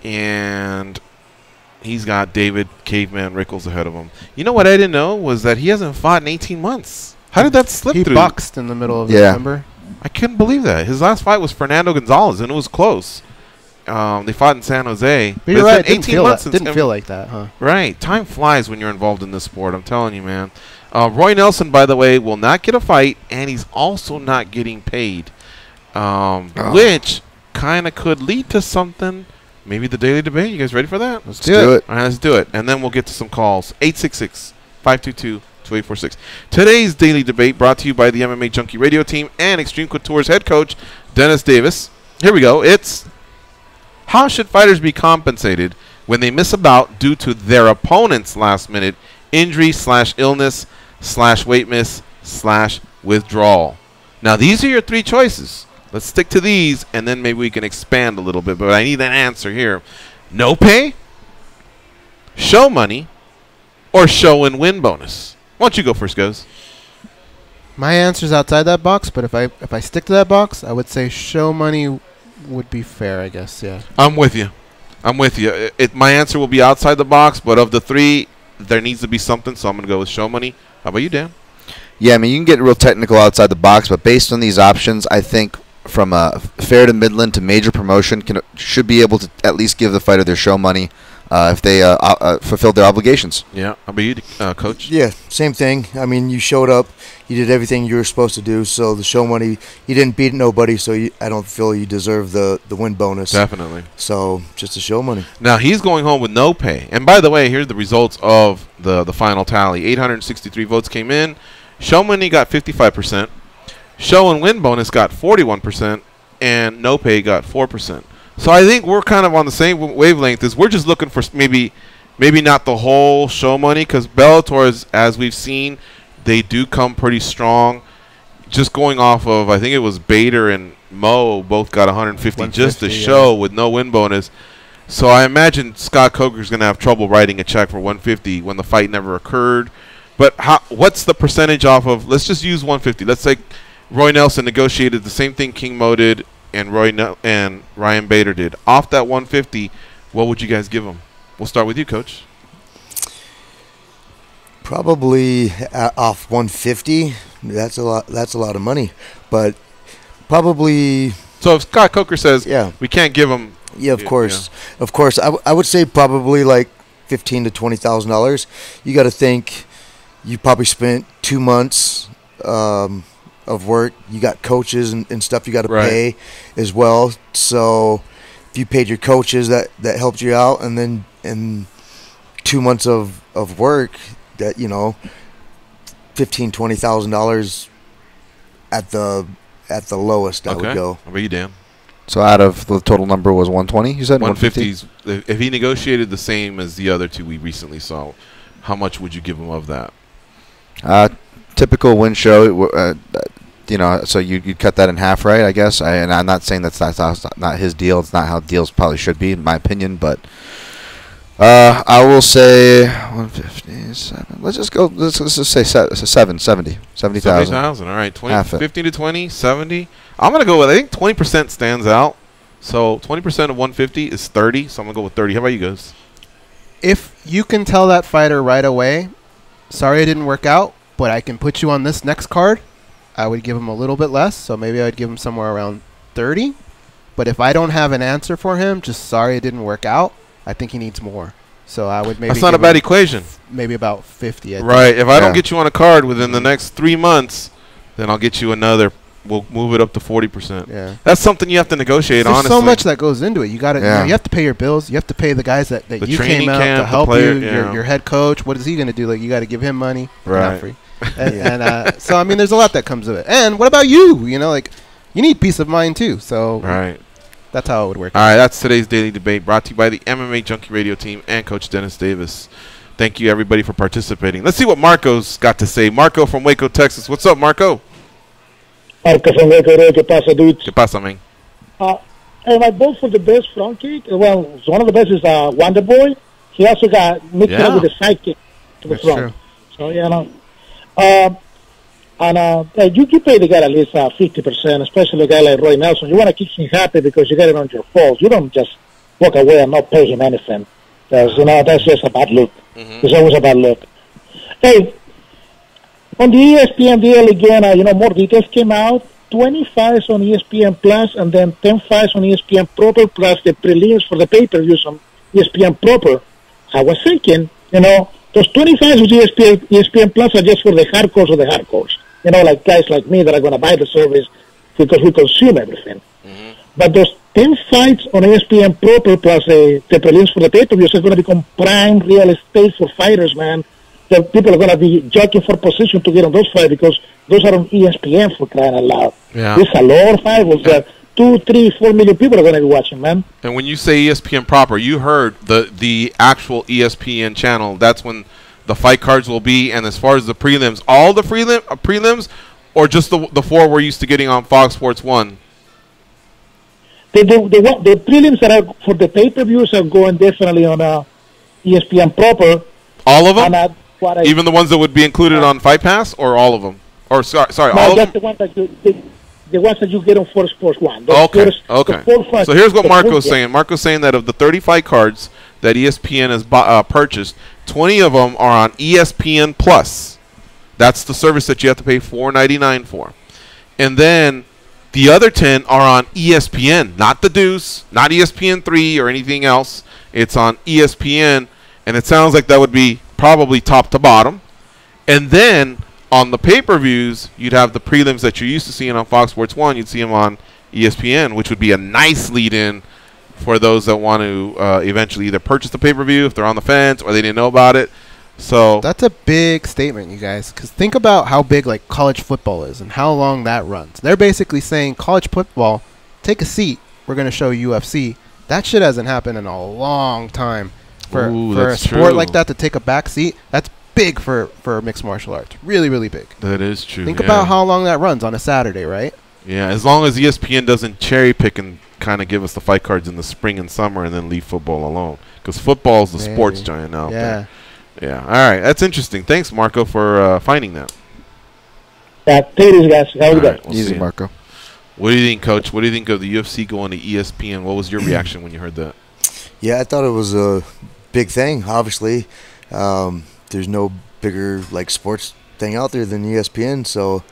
H: and he's got David Caveman Rickles ahead of him. You know what I didn't know was that he hasn't fought in 18 months. How did that slip
A: he
H: through?
A: He boxed in the middle of November.
H: I couldn't believe that. His last fight was Fernando Gonzalez, and it was close. They fought in San Jose.
A: But you're right. Didn't feel like that, huh?
H: Right. Time flies when you're involved in this sport. I'm telling you, man. Roy Nelson, by the way, will not get a fight, and he's also not getting paid, which kind of could lead to something. Maybe the daily debate. You guys ready for that?
C: Let's do it.
H: All right, let's do it. And then we'll get to some calls. 866-522-2846. Today's daily debate brought to you by the MMA Junkie radio team and Xtreme Couture's head coach, Dennis Davis. Here we go. It's how should fighters be compensated when they miss a bout due to their opponent's last-minute injury/illness/weight miss/withdrawal? Now, these are your three choices. Let's stick to these, and then maybe we can expand a little bit. But I need an answer here. No pay, show money, or show and win bonus? Why don't you go first, Goes?
A: My answer's outside that box, but if I stick to that box, I would say show money would be fair, I guess, yeah.
H: I'm with you. My answer will be outside the box, but of the three, there needs to be something, so I'm going to go with show money. How about you, Dan?
C: Yeah, I mean, you can get real technical outside the box, but based on these options, I think from fair to midland to major promotion should be able to at least give the fighter their show money if they fulfilled their obligations.
H: Yeah. How about you, Coach?
J: Yeah, same thing. I mean, you showed up, you did everything you were supposed to do, so the show money, you didn't beat nobody, so I don't feel you deserve the win bonus.
H: Definitely.
J: So just the show money.
H: Now, he's going home with no pay. And by the way, here's the results of the final tally. 863 votes came in. Show money got 55%. Show and win bonus got 41%. And no pay got 4%. So I think we're kind of on the same wavelength. As we're just looking for maybe not the whole show money, because Bellator, as we've seen, they do come pretty strong. Just going off of, I think it was Bader and Mo both got 150 just to show with no win bonus. So I imagine Scott Coker's going to have trouble writing a check for 150 when the fight never occurred. But what's the percentage off of? Let's just use 150. Let's say Roy Nelson negotiated the same thing King Mo did and Ryan Bader did. Off that 150, what would you guys give him? We'll start with you, Coach.
J: Probably off 150. That's a lot of money. But probably.
H: So if Scott Coker says, we can't give him.
J: Yeah, of course. Yeah. Of course. I would say probably like $15,000 to $20,000. You got to think you probably spent 2 months of work. You got coaches and stuff you got to pay as well. So if you paid your coaches, that helped you out, and then in 2 months of work, that $15,000 to $20,000 at the lowest I would go.
H: How about you, Dan?
C: So out of the total number was 120, you said?
H: 150. If he negotiated the same as the other two we recently saw, how much would you give him of that?
C: Typical win show, so you'd cut that in half, right, I guess? And I'm not saying that's not his deal. It's not how deals probably should be, in my opinion. But I will say 157. Let's just say 70,000.
H: 70,000. All right, 15 to 20, 70. I'm going to go with, I think 20% stands out. So 20% of 150 is 30. So I'm going to go with 30. How about you guys?
A: If you can tell that fighter right away, sorry it didn't work out, but I can put you on this next card, I would give him a little bit less. So maybe I would give him somewhere around 30. But if I don't have an answer for him, just sorry it didn't work out, I think he needs more. So I would maybe.
H: That's not a bad equation.
A: Maybe about 50.
H: Right. If I don't get you on a card within the next 3 months, then I'll get you another we'll move it up to 40%.
A: Yeah.
H: That's something you have to negotiate,
A: There's
H: honestly.
A: so much that goes into it. You got to, you have to pay your bills. You have to pay the guys that
H: The
A: you
H: training
A: came out
H: camp,
A: to
H: the
A: help
H: player,
A: you.
H: yeah.
A: Your head coach. What is he going to do? Like, you got to give him money.
H: Right.
A: Not free. And so I mean, there's a lot that comes with it. And what about you? You know, like, you need peace of mind too. So
H: right.
A: That's how it would work.
H: All right, that's today's Daily Debate, brought to you by the MMA Junkie Radio team and Coach Dennis Davis. Thank you, everybody, for participating. Let's see what Marco's got to say. Marco from Waco, Texas. What's up, Marco?
K: Marco from Waco, ¿qué pasa, dude?
H: ¿Qué pasa, man?
K: And I vote for the best front kick. Well, one of the best is Wonder Boy. He also got mixed up with a side kick to the
A: That's
K: front.
A: true.
K: So, you know. You can pay the guy at least 50%, especially a guy like Roy Nelson. You want to keep him happy because you got it on your falls. You don't just walk away and not pay him anything. Because, you know, that's just a bad look. It's always a bad look. Hey, on the ESPN deal again, you know, more details came out. 20 fights on ESPN Plus and then 10 fights on ESPN Proper plus the prelims for the pay-per-views on ESPN Proper. I was thinking, you know, those 25 with ESPN Plus are just for the hardcores of the hardcores. You know, like guys like me that are going to buy the service because we consume everything. But those 10 fights on ESPN Proper plus the prelims for the pay-per-views are going to become prime real estate for fighters, man. The people are going to be jockeying for position to get on those fights because those are on ESPN, for crying out loud.
H: Yeah.
K: This a lot of fight was 2, 3, 4 million people are going to be watching, man.
H: And when you say ESPN Proper, you heard the actual ESPN channel. That's when the fight cards will be. And as far as the prelims, all the prelims, or just the 4 we're used to getting on Fox Sports 1?
K: The prelims that are for the pay-per-views are going definitely on ESPN Proper.
H: All of them? Even the ones that would be included on Fight Pass, or all of them? Or sorry,
K: no,
H: all of
K: just
H: them?
K: the ones that you get on Fox Sports 1.
H: Okay. So here's what Marco's saying. Marco's saying that of the 30 fight cards that ESPN has purchased, 20 of them are on ESPN Plus. That's the service that you have to pay $4.99 for. And then the other 10 are on ESPN, not the Deuce, not ESPN 3 or anything else. It's on ESPN, and it sounds like that would be probably top to bottom. And then on the pay-per-views, you'd have the prelims that you're used to seeing on Fox Sports 1. You'd see them on ESPN, which would be a nice lead-in for those that want to eventually either purchase the pay-per-view if they're on the fence or they didn't know about it. So
A: that's a big statement, you guys, because think about how big like college football is and how long that runs. They're basically saying college football, take a seat, we're going to show UFC. That shit hasn't happened in a long time. For a sport like that to take a back seat, that's big for mixed martial arts. Really, really big.
H: That is true.
A: Think about how long that runs on a Saturday, right?
H: Yeah, as long as ESPN doesn't cherry pick and kind of give us the fight cards in the spring and summer and then leave football alone. Because football is the sports giant out there. Yeah. All right. That's interesting. Thanks, Marco, for finding that.
K: Yeah, take it easy, guys. Have a good day.
C: Easy, Marco.
H: What do you think, Coach? What do you think of the UFC going to ESPN? What was your reaction when you heard that?
J: Yeah, I thought it was a big thing. Obviously, there's no bigger like sports thing out there than ESPN. So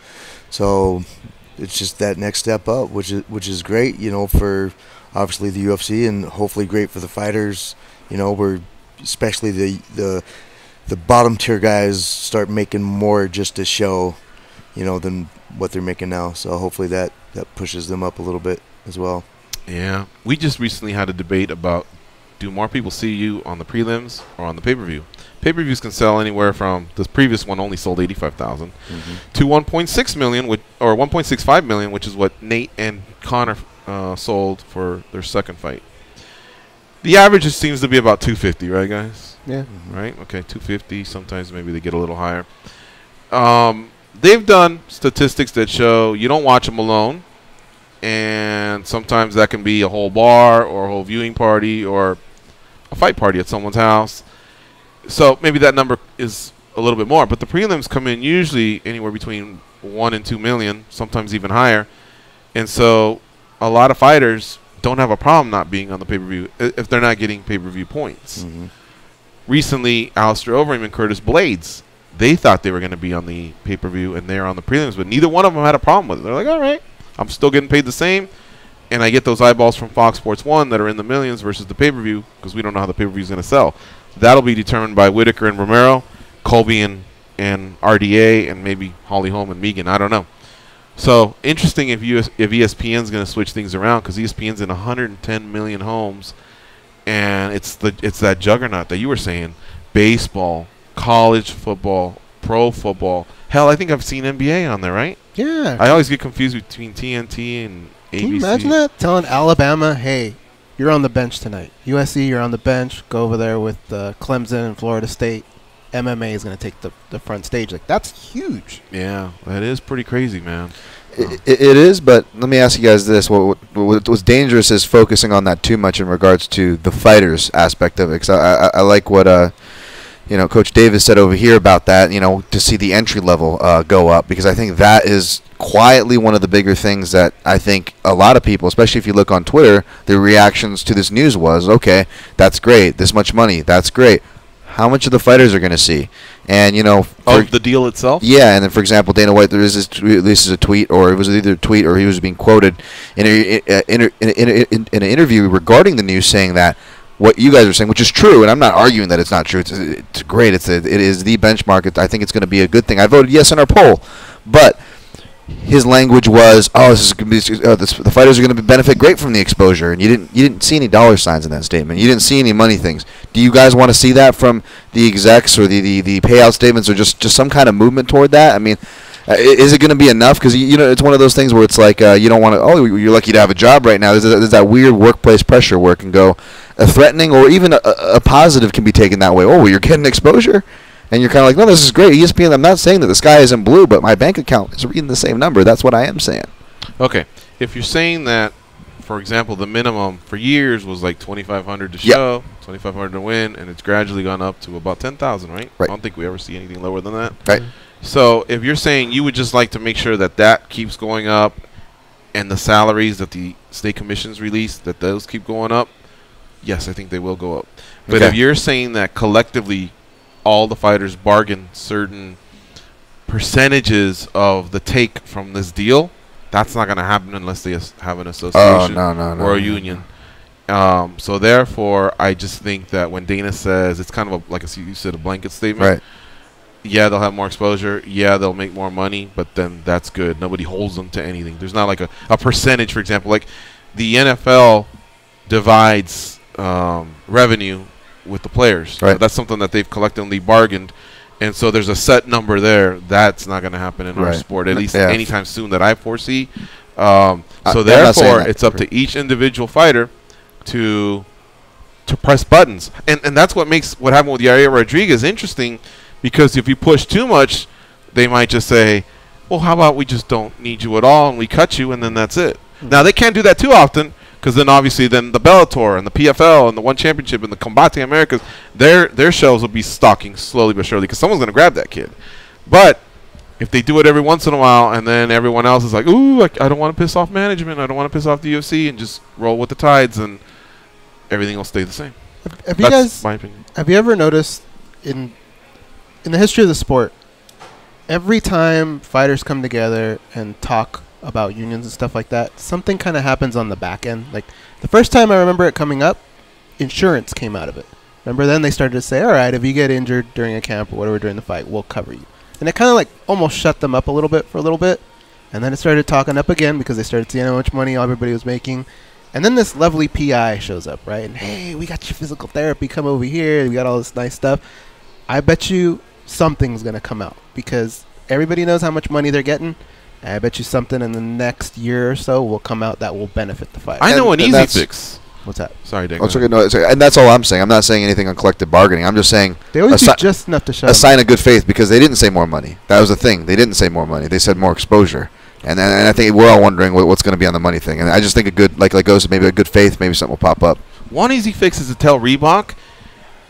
J: it's just that next step up, which is great. You know, for obviously the UFC and hopefully great for the fighters. You know, where especially the bottom tier guys start making more just to show, you know, than what they're making now. So hopefully that pushes them up a little bit as well.
H: Yeah, we just recently had a debate about, do more people see you on the prelims or on the pay-per-view? Pay-per-views can sell anywhere from, the previous one only sold 85,000 to 1.6 million, or 1.65 million, which is what Nate and Connor sold for their second fight. The average just seems to be about 250, right, guys?
A: Yeah.
H: Right? Okay, 250. Sometimes maybe they get a little higher. They've done statistics that show you don't watch them alone, and sometimes that can be a whole bar or a whole viewing party or a fight party at someone's house. So maybe that number is a little bit more, but the prelims come in usually anywhere between 1 and 2 million, sometimes even higher. And so a lot of fighters don't have a problem not being on the pay-per-view if they're not getting pay-per-view points. Recently, Alistair Overeem and Curtis Blades, they thought they were going to be on the pay-per-view and they're on the prelims, but neither one of them had a problem with it. They're like, all right, I'm still getting paid the same, and I get those eyeballs from Fox Sports 1 that are in the millions versus the pay-per-view because we don't know how the pay-per-view is going to sell. That'll be determined by Whitaker and Romero, Colby and RDA, and maybe Holly Holm and Megan. I don't know. So interesting if ESPN's going to switch things around, because ESPN's in 110 million homes, and it's that juggernaut that you were saying: baseball, college football, pro football. Hell, I think I've seen NBA on there, right?
A: Yeah.
H: I always get confused between TNT and ABC.
A: Can you imagine that? Telling Alabama, hey, you're on the bench tonight. USC, you're on the bench. Go over there with Clemson and Florida State. MMA is going to take the front stage. Like, that's huge.
H: Yeah, that is pretty crazy, man.
C: It is, but let me ask you guys this. What was dangerous is focusing on that too much in regards to the fighters aspect of it. Because I like what Coach Davis said over here about that, to see the entry level go up, because I think that is quietly one of the bigger things that I think a lot of people, especially if you look on Twitter, the reactions to this news was, okay, that's great, this much money, that's great. How much of the fighters are going to see? And,
H: of the deal itself?
C: Yeah, and then, for example, Dana White, this is a tweet, or it was either a tweet or he was being quoted in an interview regarding the news, saying that what you guys are saying, which is true, and I'm not arguing that it's not true. It's great. It is the benchmark. I think it's going to be a good thing. I voted yes in our poll, but his language was, this is going to be, the fighters are going to benefit great from the exposure, and you didn't see any dollar signs in that statement. You didn't see any money things. Do you guys want to see that from the execs, or the payout statements, or just some kind of movement toward that? I mean, is it going to be enough? Because it's one of those things where it's like you don't want to. Oh, you're lucky to have a job right now. There's that weird workplace pressure where it can go a threatening, or even a positive can be taken that way. Oh, well, you're getting exposure, and you're kind of like, no, this is great. ESPN. I'm not saying that the sky isn't blue, but my bank account is reading the same number. That's what I am saying.
H: Okay, if you're saying that, for example, the minimum for years was like $2,500 to show, $2,500 to win, and it's gradually gone up to about $10,000, right? I don't think we ever see anything lower than that.
C: Right.
H: So if you're saying you would just like to make sure that keeps going up, and the salaries that the state commissions release, that those keep going up, yes, I think they will go up. But if you're saying that collectively all the fighters bargain certain percentages of the take from this deal, that's not going to happen unless they have an association or a union. So therefore, I just think that when Dana says, it's kind of you said, a blanket statement.
C: Right.
H: Yeah, they'll have more exposure. Yeah, they'll make more money, but then that's good. Nobody holds them to anything. There's not like a percentage, for example. Like the NFL divides revenue with the players.
C: Right.
H: So that's something that they've collectively bargained. And so there's a set number there. That's not going to happen in our sport, at least anytime soon that I foresee. So therefore, it's up to each individual fighter to press buttons. And that's what makes what happened with Yair Rodriguez interesting, because if you push too much, they might just say, well, how about we just don't need you at all and we cut you, and then that's it. Now, they can't do that too often, because then obviously the Bellator and the PFL and the One Championship and the Combate Americas, their shelves will be stocking slowly but surely, because someone's going to grab that kid. But if they do it every once in a while, and then everyone else is like, ooh, I don't want to piss off management, I don't want to piss off the UFC, and just roll with the tides, and everything will stay the same. That's my opinion.
A: Have you ever noticed in the history of the sport, every time fighters come together and talk about unions and stuff like that, something kind of happens on the back end. Like, the first time I remember it coming up, insurance came out of it. Remember, then they started to say, all right, if you get injured during a camp or whatever during the fight, we'll cover you. And it kind of like almost shut them up a little bit for a little bit. And then it started talking up again, because they started seeing how much money everybody was making. And then this lovely PI shows up, right? And, hey, we got your physical therapy, come over here, we got all this nice stuff. I bet you something's going to come out, because everybody knows how much money they're getting. I bet you something in the next year or so will come out that will benefit the fight.
H: I know an easy fix.
A: What's that?
H: Sorry, Dick.
C: Okay, no, and that's all I'm saying. I'm not saying anything on collective bargaining. I'm just saying
A: they always do just enough to show
C: a sign of good faith, because they didn't say more money. That was the thing. They didn't say more money. They said more exposure. And I think we're all wondering what's going to be on the money thing. And I just think a good, like goes, maybe a good faith, maybe something will pop up.
H: One easy fix is to tell Reebok,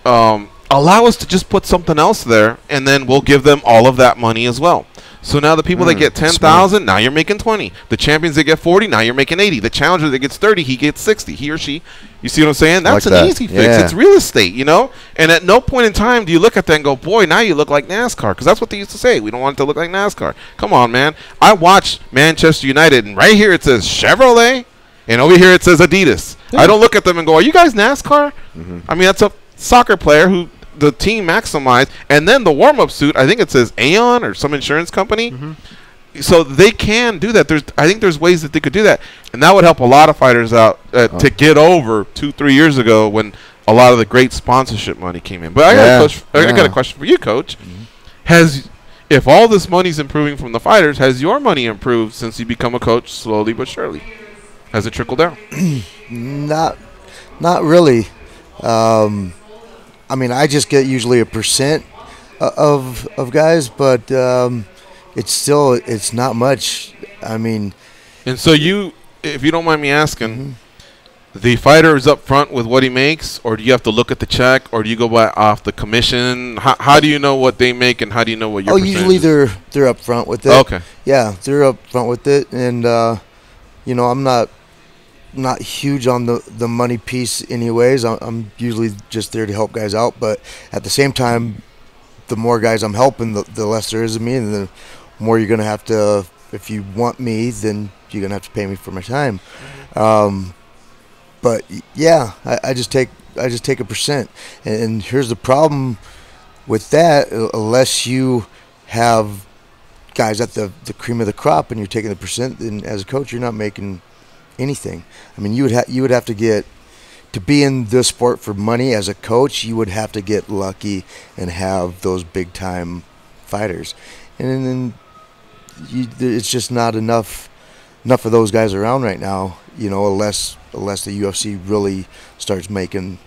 H: allow us to just put something else there, and then we'll give them all of that money as well. So now the people that get 10,000, now you're making 20. The champions that get 40, now you're making 80. The challenger that gets 30, he gets 60. He or she. You see what I'm saying? That's an easy fix.
C: Yeah.
H: It's real estate, you know? And at no point in time do you look at that and go, boy, now you look like NASCAR. Because that's what they used to say. We don't want it to look like NASCAR. Come on, man. I watched Manchester United, and right here it says Chevrolet, and over here it says Adidas. Yeah. I don't look at them and go, are you guys NASCAR? I mean, that's a soccer player who the team maximized, and then the warm-up suit, I think it says Aon or some insurance company. So they can do that. I think there's ways that they could do that, and that would help a lot of fighters out to get over 2-3 years ago when a lot of the great sponsorship money came in. But I got a question for you, Coach. If all this money's improving from the fighters, has your money improved since you become a coach slowly but surely? Has it trickled down?
J: Not really. I mean, I just get usually a percent of guys, but it's not much. I mean,
H: and so if you don't mind me asking, the fighter is up front with what he makes, or do you have to look at the check, or do you go by off the commission? How do you know what they make, and how do you know what your percentage
J: usually
H: is?
J: they're up front with it.
H: Okay.
J: Yeah, they're up front with it, and I'm not huge on the money piece anyways. I'm usually just there to help guys out, but at the same time, the more guys I'm helping, the less there is of me, and the more you're gonna have to. If you want me, then you're gonna have to pay me for my time. But yeah, I just take a percent, and here's the problem with that: unless you have guys at the cream of the crop, and you're taking the percent, then as a coach, you're not making anything. I mean, you would have to get to be in this sport for money as a coach. You would have to get lucky and have those big time fighters, and then it's just not enough of those guys around right now. Unless the UFC really starts making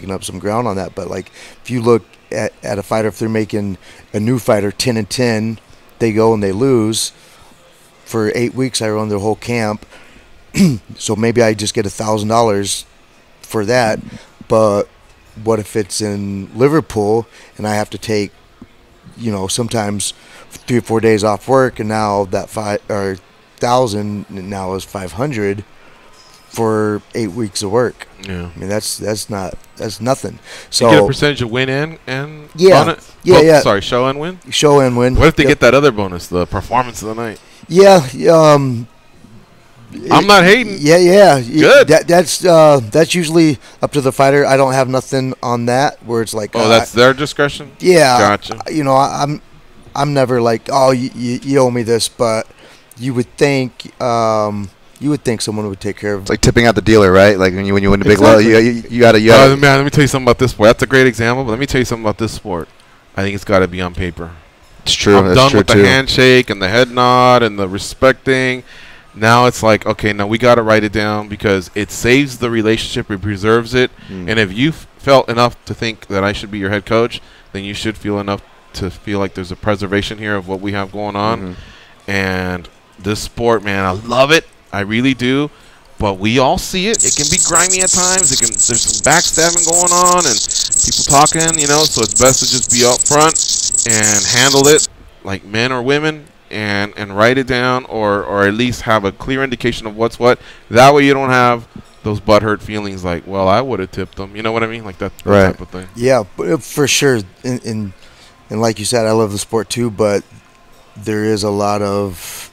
J: up some ground on that. But like, if you look at a fighter, if they're making a new fighter 10-10, they go and they lose. For 8 weeks, I run their whole camp. So maybe I just get $1,000 for that. But what if it's in Liverpool and I have to take, sometimes 3 or 4 days off work, and now that $1,000 now is $500 for 8 weeks of work.
H: Yeah,
J: I mean that's nothing. So
H: you get a percentage of win and
J: yeah,
H: Sorry, show and win.
J: Show and win.
H: What if they get that other bonus, the performance of the night?
J: Yeah,
H: I'm not hating.
J: Yeah.
H: Good.
J: That's usually up to the fighter. I don't have nothing on that where it's like.
H: That's their discretion.
J: Yeah.
H: Gotcha.
J: I'm never like, you owe me this, but you would think someone would take care of.
C: It's like tipping out the dealer, right? Like when you win the big low, you gotta.
H: Man, let me tell you something about this sport. That's a great example. But let me tell you something about this sport. I think it's got to be on paper.
C: It's true.
H: I'm done with the handshake and the head nod and the respecting. Now it's like, okay, now we got to write it down because it saves the relationship, it preserves it. And if you felt enough to think that I should be your head coach, then you should feel enough to feel like there's a preservation here of what we have going on. And this sport, man, I love it. I really do. But we all see it. It can be grimy at times. There's some backstabbing going on and people talking, so it's best to just be up front and handle it like men or women. And write it down, or at least have a clear indication of what's what. That way you don't have those butthurt feelings like, well, I would have tipped them. You know what I mean? Like that type of thing.
J: Yeah, for sure. And like you said, I love the sport too, but there is a lot of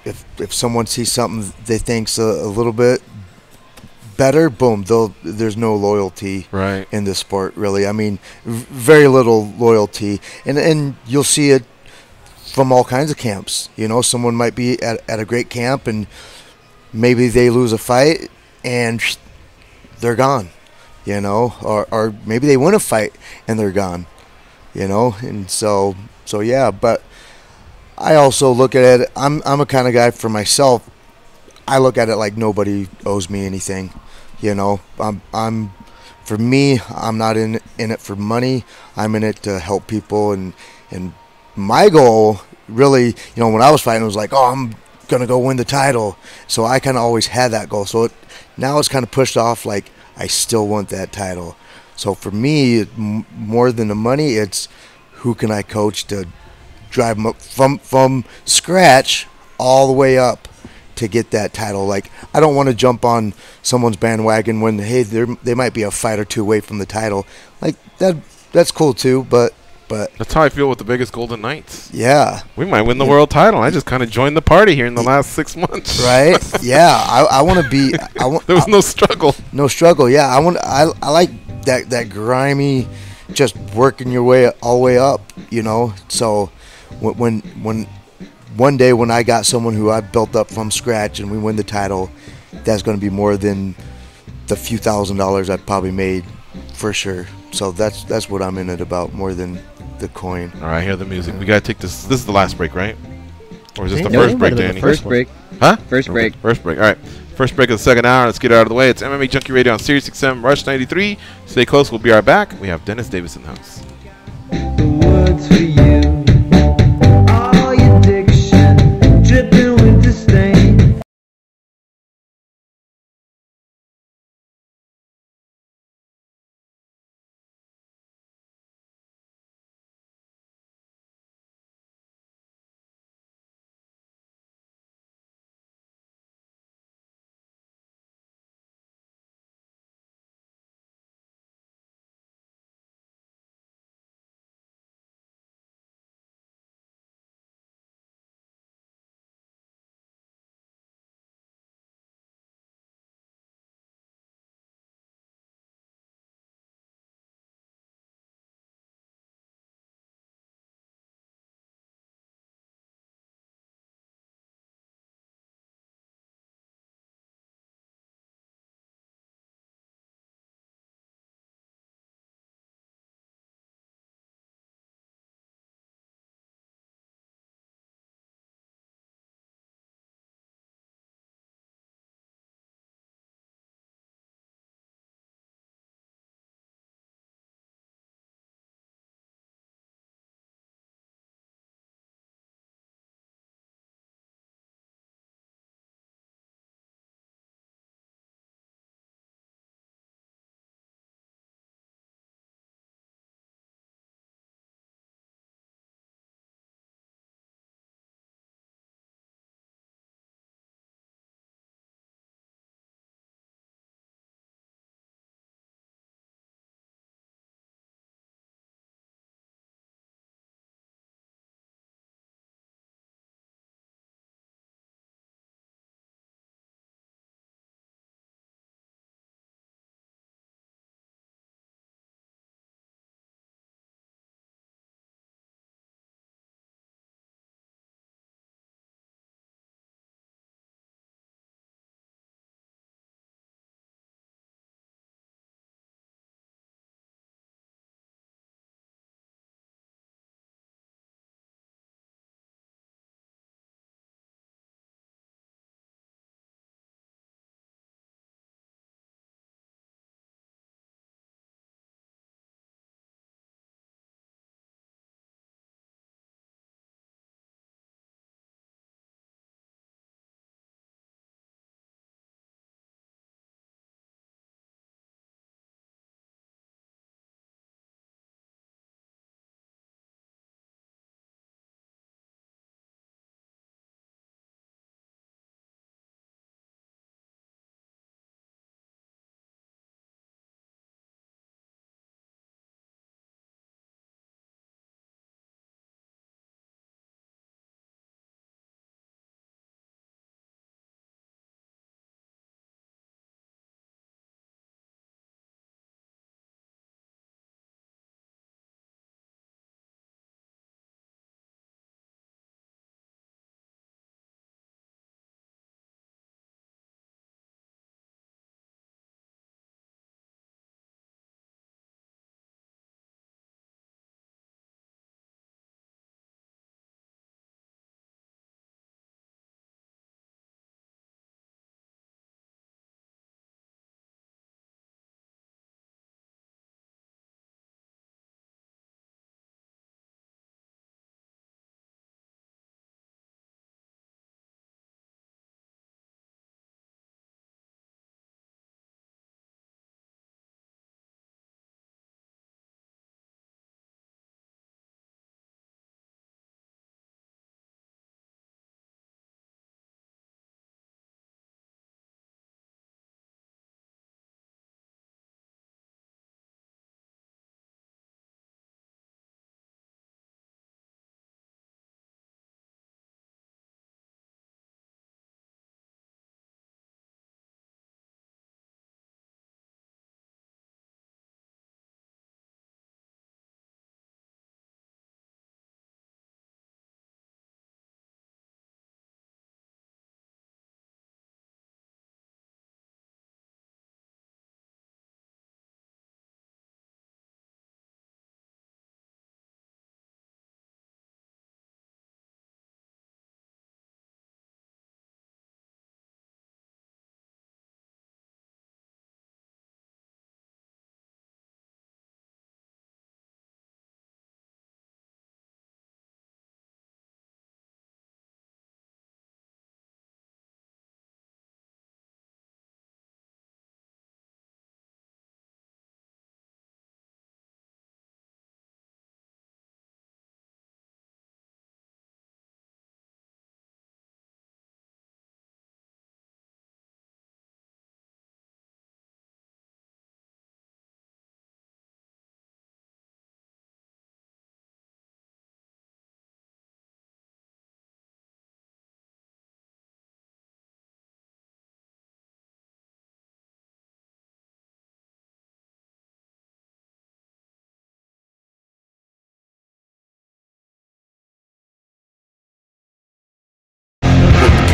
J: if someone sees something they think's a little bit better, boom, there's no loyalty in this sport, really. I mean, very little loyalty. And you'll see it from all kinds of camps. Someone might be at a great camp and maybe they lose a fight and they're gone, or maybe they win a fight and they're gone, and so yeah. But I also look at it, I'm a kind of guy for myself, I look at it like nobody owes me anything. I'm for me, I'm not in it for money. I'm in it to help people, and my goal, really, when I was fighting, it was like, I'm going to go win the title. So I kind of always had that goal. So now it's kind of pushed off, like, I still want that title. So for me, more than the money, it's who can I coach to drive them up from scratch all the way up to get that title. Like, I don't want to jump on someone's bandwagon when, hey, they might be a fight or two away from the title. Like, that's cool too, but
H: that's how I feel with the biggest Golden Knights.
J: Yeah,
H: we might win the world title. I just kind of joined the party here in the last 6 months.
J: Right? Yeah, I want to be.
H: There was no struggle.
J: No struggle. Yeah, I like that grimy, just working your way all the way up. So when one day when I got someone who I've built up from scratch and we win the title, that's going to be more than the few $1,000s I've probably made for sure. So that's what I'm in it about more than the coin.
H: All right, hear the music. We got to take this. This is the last break, right? Or is this the
B: Nope.
H: first break, Danny?
B: First break.
H: Huh?
B: First break.
H: First break. All right. First break of the second hour. Let's get it out of the way. It's MMA Junkie Radio on Sirius XM Rush 93. Stay close. We'll be right back. We have Dennis Davis in the house.
M: Words for you. All your diction dripping with disdain.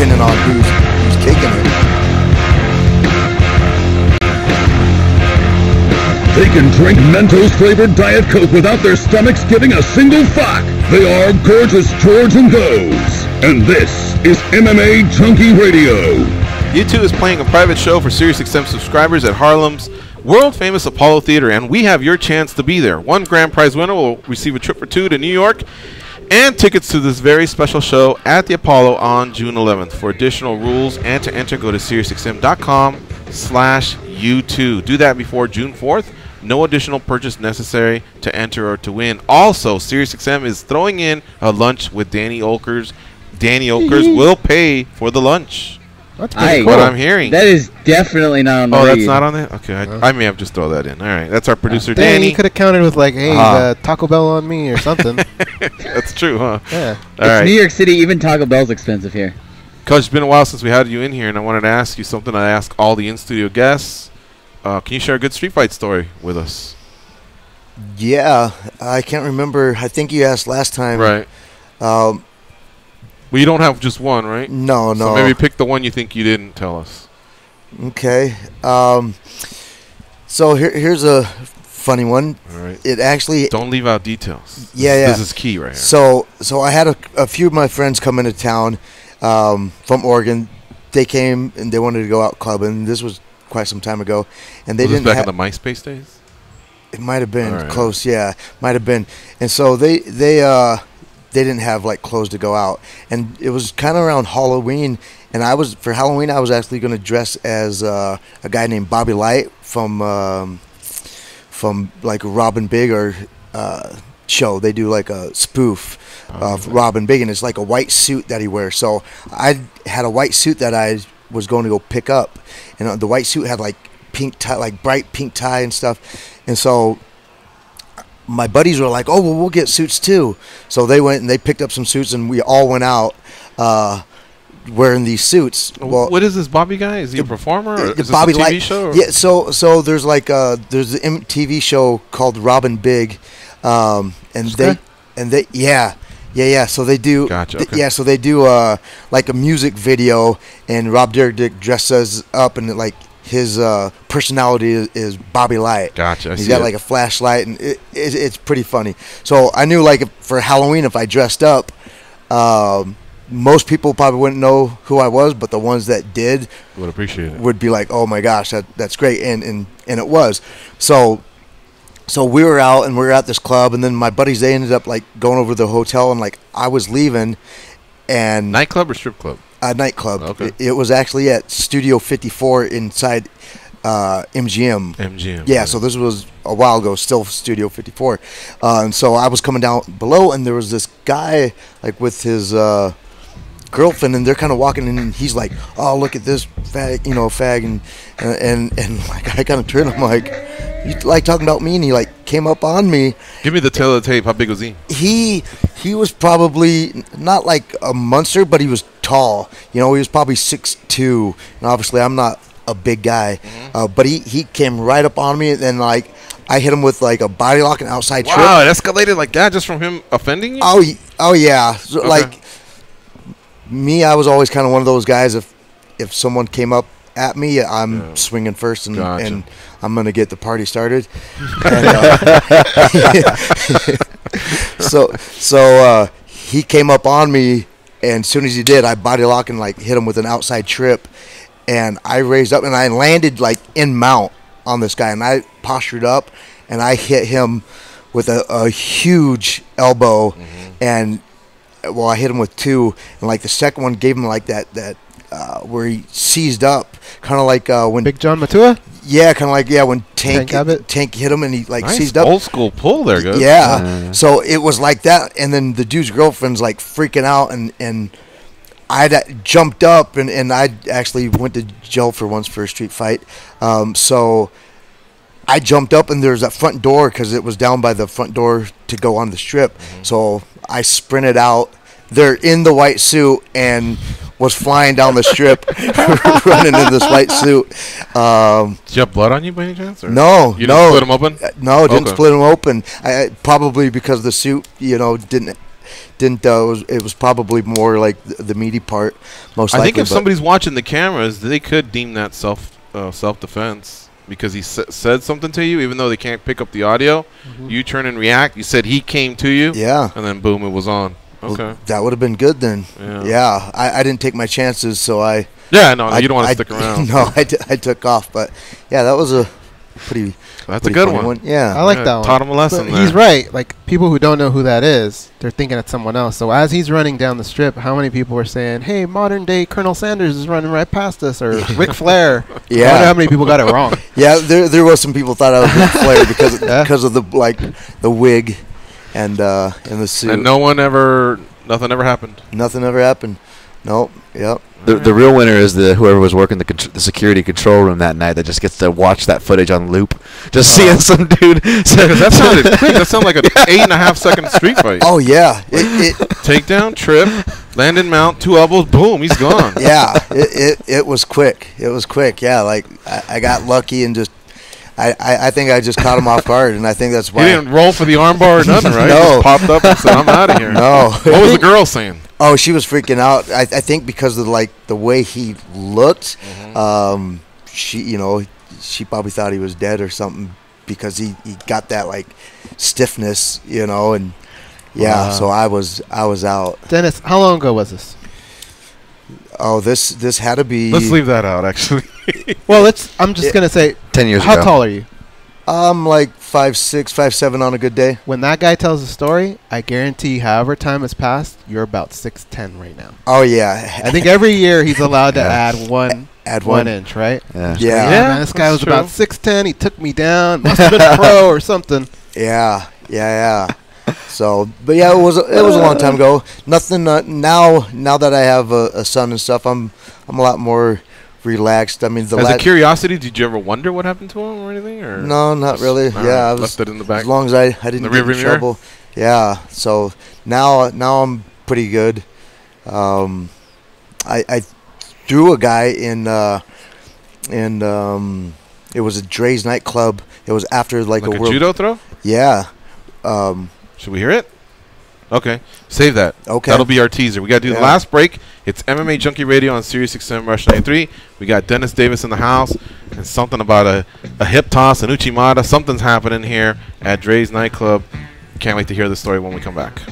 J: depending on who's kicking it.
F: They can drink Mentos-flavored Diet Coke without their stomachs giving a single fuck. They are Gorgeous George and Goes. And this is MMA Junkie Radio.
H: U2 is playing a private show for SiriusXM subscribers at Harlem's world-famous Apollo Theater, and we have your chance to be there. One grand prize winner will receive a trip for two to New York and tickets to this very special show at the Apollo on June 11th. For additional rules and to enter, go to SiriusXM.com/U2. Do that before June 4th. No additional purchase necessary to enter or to win. Also, SiriusXM is throwing in a lunch with Danny Oakers. Danny Oakers will pay for the lunch.
A: That's
H: what I'm hearing.
N: That is definitely not on the
H: Oh,
N: read.
H: that's not on there? Okay, I may have just thrown that in. All right, that's our producer,
A: Dang,
H: Danny.
A: you could have counted with like, hey, Taco Bell on me or something.
H: That's true, huh?
A: Yeah.
H: All right.
N: New York City, even Taco Bell's expensive here.
H: Coach, it's been a while since we had you in here, and I wanted to ask you something I ask all the in-studio guests. Can you share a good street fight story with us?
J: Yeah, I can't remember. I think you asked last time.
H: Right. Well, you don't have just one, right?
J: No.
H: So maybe pick the one you think you didn't tell us.
J: Okay. So here's a funny one.
H: All right.
J: It actually...
H: Don't leave out details.
J: Yeah.
H: This is key right here.
J: So I had a few of my friends come into town from Oregon. They came and they wanted to go out clubbing. This was quite some time ago. And they didn't
H: back in the MySpace days?
J: It might have been
H: right.
J: close, yeah. Might have been. And so they didn't have like clothes to go out. And it was kind of around Halloween, and for Halloween I was actually going to dress as a guy named Bobby Light from like Robin Big or show. They do like a spoof of Robin Big, and it's like a white suit that he wears. So I had a white suit that I was going to go pick up, and the white suit had like pink tie, like bright pink tie and stuff. And so my buddies were like, oh, well, we'll get suits too. So they went and they picked up some suits, and we all went out wearing these suits. Well,
H: what is this Bobby guy? Is he a performer? Or is this
J: Bobby
H: a TV
J: Light
H: show? Or?
J: Yeah, so there's like there's an MTV show called Robin Big, and they so they do so they do like a music video, and Rob Dyrdek dresses up, and like his personality is Bobby Light.
H: Gotcha.
J: He's got like a flashlight, and it's pretty funny. So I knew like for Halloween, if I dressed up, most people probably wouldn't know who I was, but the ones that did
H: would appreciate it.
J: Would be like, oh my gosh, that's great, and it was. So we were out, and we were at this club, and then my buddies, they ended up like going over to the hotel, and like I was leaving, and
H: nightclub or strip club?
J: A nightclub.
H: Okay.
J: It was actually at Studio 54 inside MGM.
H: MGM.
J: Yeah, so this was a while ago, still Studio 54. And so I was coming down below, and there was this guy like with his girlfriend, and they're kind of walking in, and he's like, oh, look at this fag, and like I kind of turned, I'm like, you like talking about me? And he like came up on me.
H: Give me the tail of the tape. How big was he?
J: He was probably not like a monster, but he was tall. He was probably 6'2", and obviously I'm not a big guy. But he came right up on me, and then like I hit him with like a body lock and outside trip.
H: Wow, it escalated like that just from him offending you?
J: Oh yeah. So,
H: okay.
J: Like me, I was always kind of one of those guys. If someone came up at me, I'm swinging first, and I'm gonna get the party started. And, so he came up on me, and as soon as he did, I body lock and like hit him with an outside trip, and I raised up and I landed like in mount on this guy, and I postured up, and I hit him with a huge elbow, and well, I hit him with two, and like the second one gave him like that where he seized up, kind of like when
A: Big John Matua.
J: Yeah, kind of like when Tank hit him, and he like
H: nice
J: seized up.
H: Old school pull there, guys.
J: Yeah, so it was like that, and then the dude's girlfriend's like freaking out, and I jumped up, and I actually went to jail for once for a street fight. So I jumped up, and there's that front door because it was down by the front door to go on the strip. So I sprinted out. They're in the white suit and was flying down the strip, running in this white suit.
H: Did you have blood on you by any chance? Or
J: No.
H: You didn't split them open?
J: No, didn't split them open. I probably because the suit, didn't didn't. It was probably more like the meaty part, most likely.
H: I think if somebody's watching the cameras, they could deem that self-defense because he said something to you, even though they can't pick up the audio. You turn and react. You said he came to you.
J: Yeah.
H: And then boom, it was on. Okay.
J: Well, that would have been good then. Yeah. I didn't take my chances, so I.
H: Yeah, no, you don't want to stick around.
J: No, I took off, but yeah, that was a pretty.
H: That's a good one.
J: Yeah,
A: I like that one.
H: Taught him a lesson.
A: But he's right. Like people who don't know who that is, they're thinking it's someone else. So as he's running down the strip, how many people were saying, "Hey, modern day Colonel Sanders is running right past us," or Ric Flair?
J: Yeah.
A: I wonder how many people got it wrong.
J: Yeah, there was some people thought I was Ric Flair because of the wig and the suit.
H: And nothing ever happened.
J: Nothing ever happened. Nope. Yep.
C: The real winner is whoever was working the security control room that night that just gets to watch that footage on loop, just seeing some dude.
H: Because that sounded quick. That sounded like an 8.5 second street fight.
J: Oh yeah.
H: Takedown, trip, landing mount, 2 elbows, boom, he's gone.
J: Yeah. It was quick. It was quick. Yeah. Like I got lucky and just. I think I just caught him off guard, and I think that's why.
H: He didn't roll for the armbar or nothing, right?
J: No.
H: He just popped up and said, "I'm out of here."
J: No.
H: What was the girl saying?
J: Oh, she was freaking out. I think because of the way he looked, she probably thought he was dead or something because he got that like stiffness, and yeah.
A: Wow.
J: So I was out.
A: Dennis, how long ago was this?
J: Oh, this had to be.
H: Let's leave that out, actually.
A: Well, I'm just gonna say
C: 10 years
A: how
C: ago.
A: tall are you?
J: I'm like 5'6", 5'7" on a good day.
A: When that guy tells a story, I guarantee however time has passed, you're about 6'10" right now.
J: Oh yeah.
A: I think every year he's allowed to add one inch, right?
C: Yeah.
J: Yeah.
A: Man, this guy was
H: true.
A: about 6'10". He took me down. Must have been pro or something.
J: Yeah. So, but yeah, it was a long time ago. Nothing now that I have a son and stuff, I'm a lot more relaxed. I mean,
H: As a curiosity, did you ever wonder what happened to him or anything? Or
J: no, not really. Yeah, I was
H: left it in the back.
J: As long as I didn't get in trouble. Yeah. So now I'm pretty good. I threw a guy in it was a Dre's nightclub. It was after like
H: a
J: world
H: judo throw.
J: Yeah.
H: Should we hear it? Okay, save that.
J: Okay.
H: That'll be our teaser. We got to do the last break. It's MMA Junkie Radio on Sirius XM Rush 93. We got Dennis Davis in the house and something about a hip toss, an Uchimata. Something's happening here at Dre's nightclub. Can't wait to hear the story when we come back.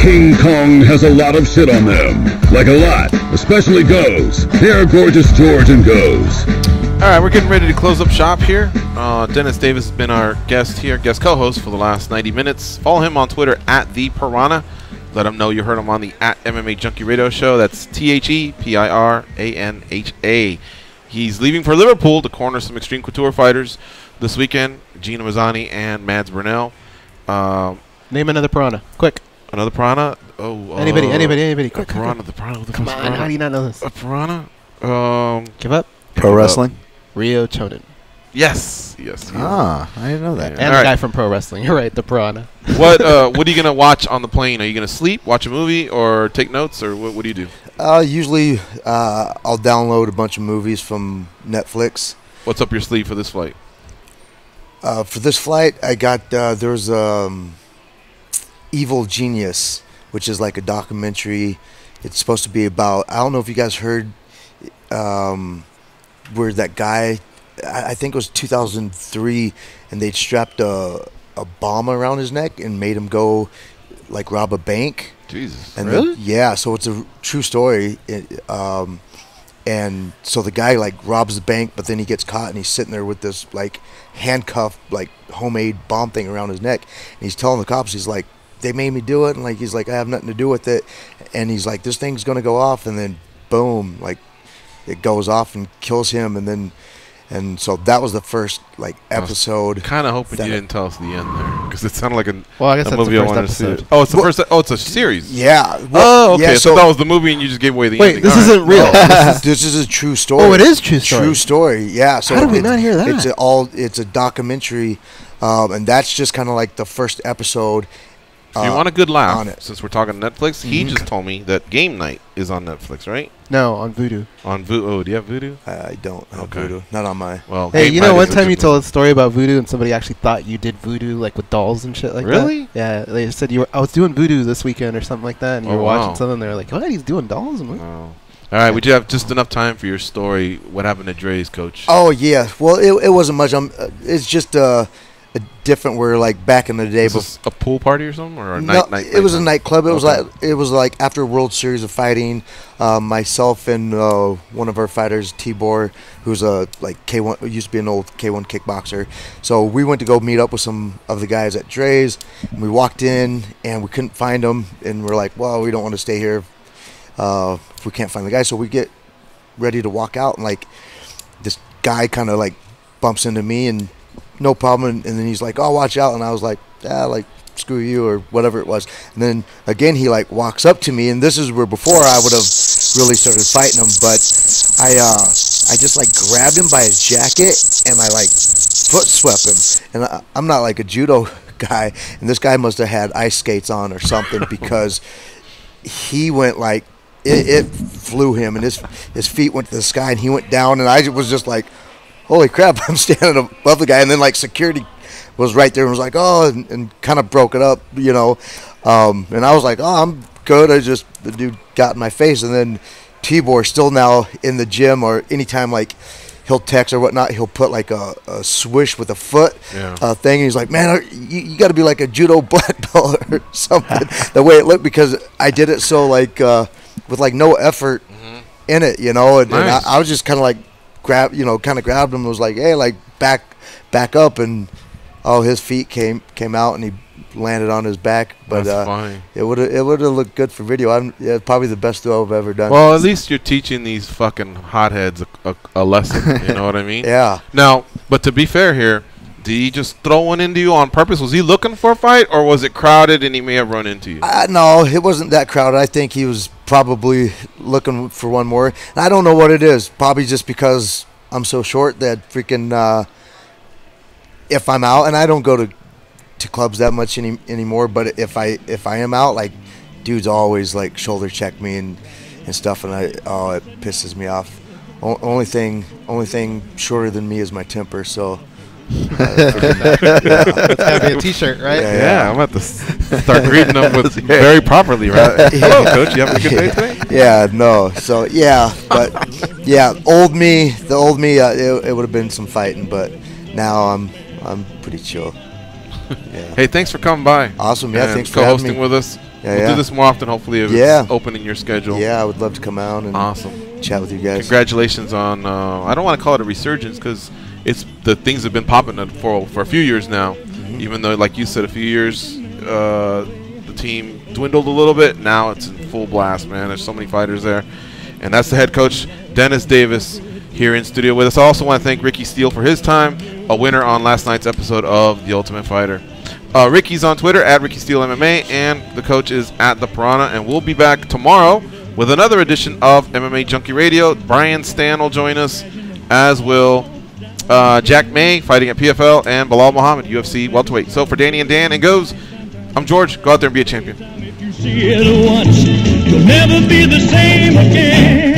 F: King Kong has a lot of shit on them. Like a lot, especially Goes. Here are Gorgeous George and Goes.
H: All right, we're getting ready to close up shop here. Dennis Davis has been our guest co-host for the last 90 minutes. Follow him on Twitter at The Piranha. Let him know you heard him on the at MMA Junkie Radio Show. That's ThePiranha. He's leaving for Liverpool to corner some Xtreme Couture fighters this weekend. Gina Mazzani and Mads Burnell.
A: Name another piranha, quick.
H: Another piranha? Oh,
A: anybody, quick.
H: Piranha.
A: Come on, how do you not know this?
H: A piranha?
A: Give up.
C: Pro wrestling?
A: Rio Chonin.
H: Yes.
C: I didn't know that.
A: And the guy from pro wrestling. You're right, the piranha.
H: What are you gonna watch on the plane? Are you gonna sleep, watch a movie, or take notes, or what do you do?
J: Usually, I'll download a bunch of movies from Netflix.
H: What's up your sleeve for this flight?
J: For this flight, I got there's Evil Genius, which is like a documentary. It's supposed to be about, I don't know if you guys heard where that guy, I think it was 2003, and they strapped a bomb around his neck and made him go like rob a bank.
H: Jesus.
J: And
A: really?
J: Yeah, so it's a true story. And so the guy like robs the bank, but then he gets caught and he's sitting there with this like handcuffed like homemade bomb thing around his neck. And he's telling the cops, he's like, they made me do it, and like he's like, I have nothing to do with it. And he's like, this thing's gonna go off, and then boom, like it goes off and kills him. And so that was the first like episode.
H: Kind of hoping you didn't tell us the end there, because it sounded like a
A: that's
H: movie
A: the
H: I
A: first
H: wanted to
A: episode.
H: see. Oh, it's the first. Oh, it's a series.
J: Yeah.
H: Oh, okay.
J: Yeah,
H: so that was the movie, and you just gave away the ending.
A: Wait, this
H: All
A: isn't real.
J: This is a true story.
A: Oh, it is true story.
J: True story. Yeah. So
A: how did we not hear that?
J: It's a documentary, and that's just kind of like the first episode.
H: If you want a good laugh,
J: on it.
H: since we're talking Netflix, he just told me that Game Night is on Netflix, right?
A: No, on Vudu.
H: On Vudu. Oh, do you have Vudu?
J: I don't have Vudu. Not on my.
H: Well,
A: hey,
H: Game
A: you
H: Night
A: know, one
H: is a
A: time you
H: good
A: told a story about Vudu, and somebody actually thought you did Vudu like with dolls and shit like that.
H: Really?
A: Yeah, they said you were. I was doing Vudu this weekend or something like that, and you were watching something. They were like, "What? He's doing dolls?" And
H: all right, we do have just enough time for your story. What happened to Dre's, Coach?
J: Oh yeah, well it wasn't much. It's just a different. Where like back in the day,
H: Was this a pool party or something, or a night?
J: It was a nightclub. It was like after a World Series of fighting. Myself and one of our fighters, Tibor, who's a like K1, used to be an old K1 kickboxer. So we went to go meet up with some of the guys at Dre's. And we walked in and we couldn't find them, and we're like, well, we don't want to stay here if we can't find the guy. So we get ready to walk out, and like this guy kind of like bumps into me, and no problem, and then he's like, oh, watch out. And I was like, yeah, like screw you, or whatever it was. And then again he like walks up to me, and this is where before I would have really started fighting him, but I just like grabbed him by his jacket and I like foot swept him. And I'm not like a judo guy, and this guy must have had ice skates on or something, because he went like it flew him, and his feet went to the sky, and he went down, and I was just like, holy crap, I'm standing above the guy. And then like security was right there and was like, oh, and kind of broke it up, you know. And I was like, oh, I'm good. The dude got in my face. And then Tibor, still now in the gym, or anytime like he'll text or whatnot, he'll put like a swish with a foot thing. And he's like, man, you got to be like a judo black belt or something. The way it looked, because I did it so like with like no effort in it, you know. And I was just kind of like grabbed him and was like, hey, like back up. And his feet came out and he landed on his back. But
H: that's funny.
J: It would have looked good for video. Probably the best throw I've ever done.
H: Well, at least you're teaching these fucking hotheads a lesson. You know what I mean?
J: Yeah.
H: Now, but to be fair here, did he just throw one into you on purpose? Was he looking for a fight, or was it crowded and he may have run into you?
J: No, it wasn't that crowded. I think he was probably looking for one more. And I don't know what it is. Probably just because I'm so short that freaking if I'm out, and I don't go to clubs that much anymore, but if I am out, like dudes always like shoulder check me and stuff, and it pisses me off. Only thing shorter than me is my temper, so
A: That's gotta be a t-shirt, right?
H: Yeah, I'm about to start greeting them with very properly, right? Hello, Coach. You having a good day today?
J: Yeah, no. So yeah, but yeah, the old me, it would have been some fighting, but now I'm pretty chill. Yeah.
H: Hey, thanks for coming by.
J: Awesome. Yeah,
H: and
J: thanks for having me.
H: co-hosting with us. We'll do this more often, hopefully, if it's open in your schedule.
J: Yeah, I would love to come out and chat with you guys.
H: Congratulations on, I don't want to call it a resurgence because the things have been popping for a few years now. Even though, like you said, a few years, the team dwindled a little bit. Now it's in full blast, man. There's so many fighters there. And that's the head coach, Dennis Davis, here in studio with us. I also want to thank Ricky Steele for his time, a winner on last night's episode of The Ultimate Fighter. Ricky's on Twitter, at Ricky Steele MMA, and the coach is at The Piranha. And we'll be back tomorrow with another edition of MMA Junkie Radio. Brian Stan will join us, as will Jack May, fighting at PFL, and Bilal Muhammad, UFC welterweight. So for Danny and Dan and Goes, I'm George. Go out there and be a champion.
M: If you see it once, you'll never be the same again.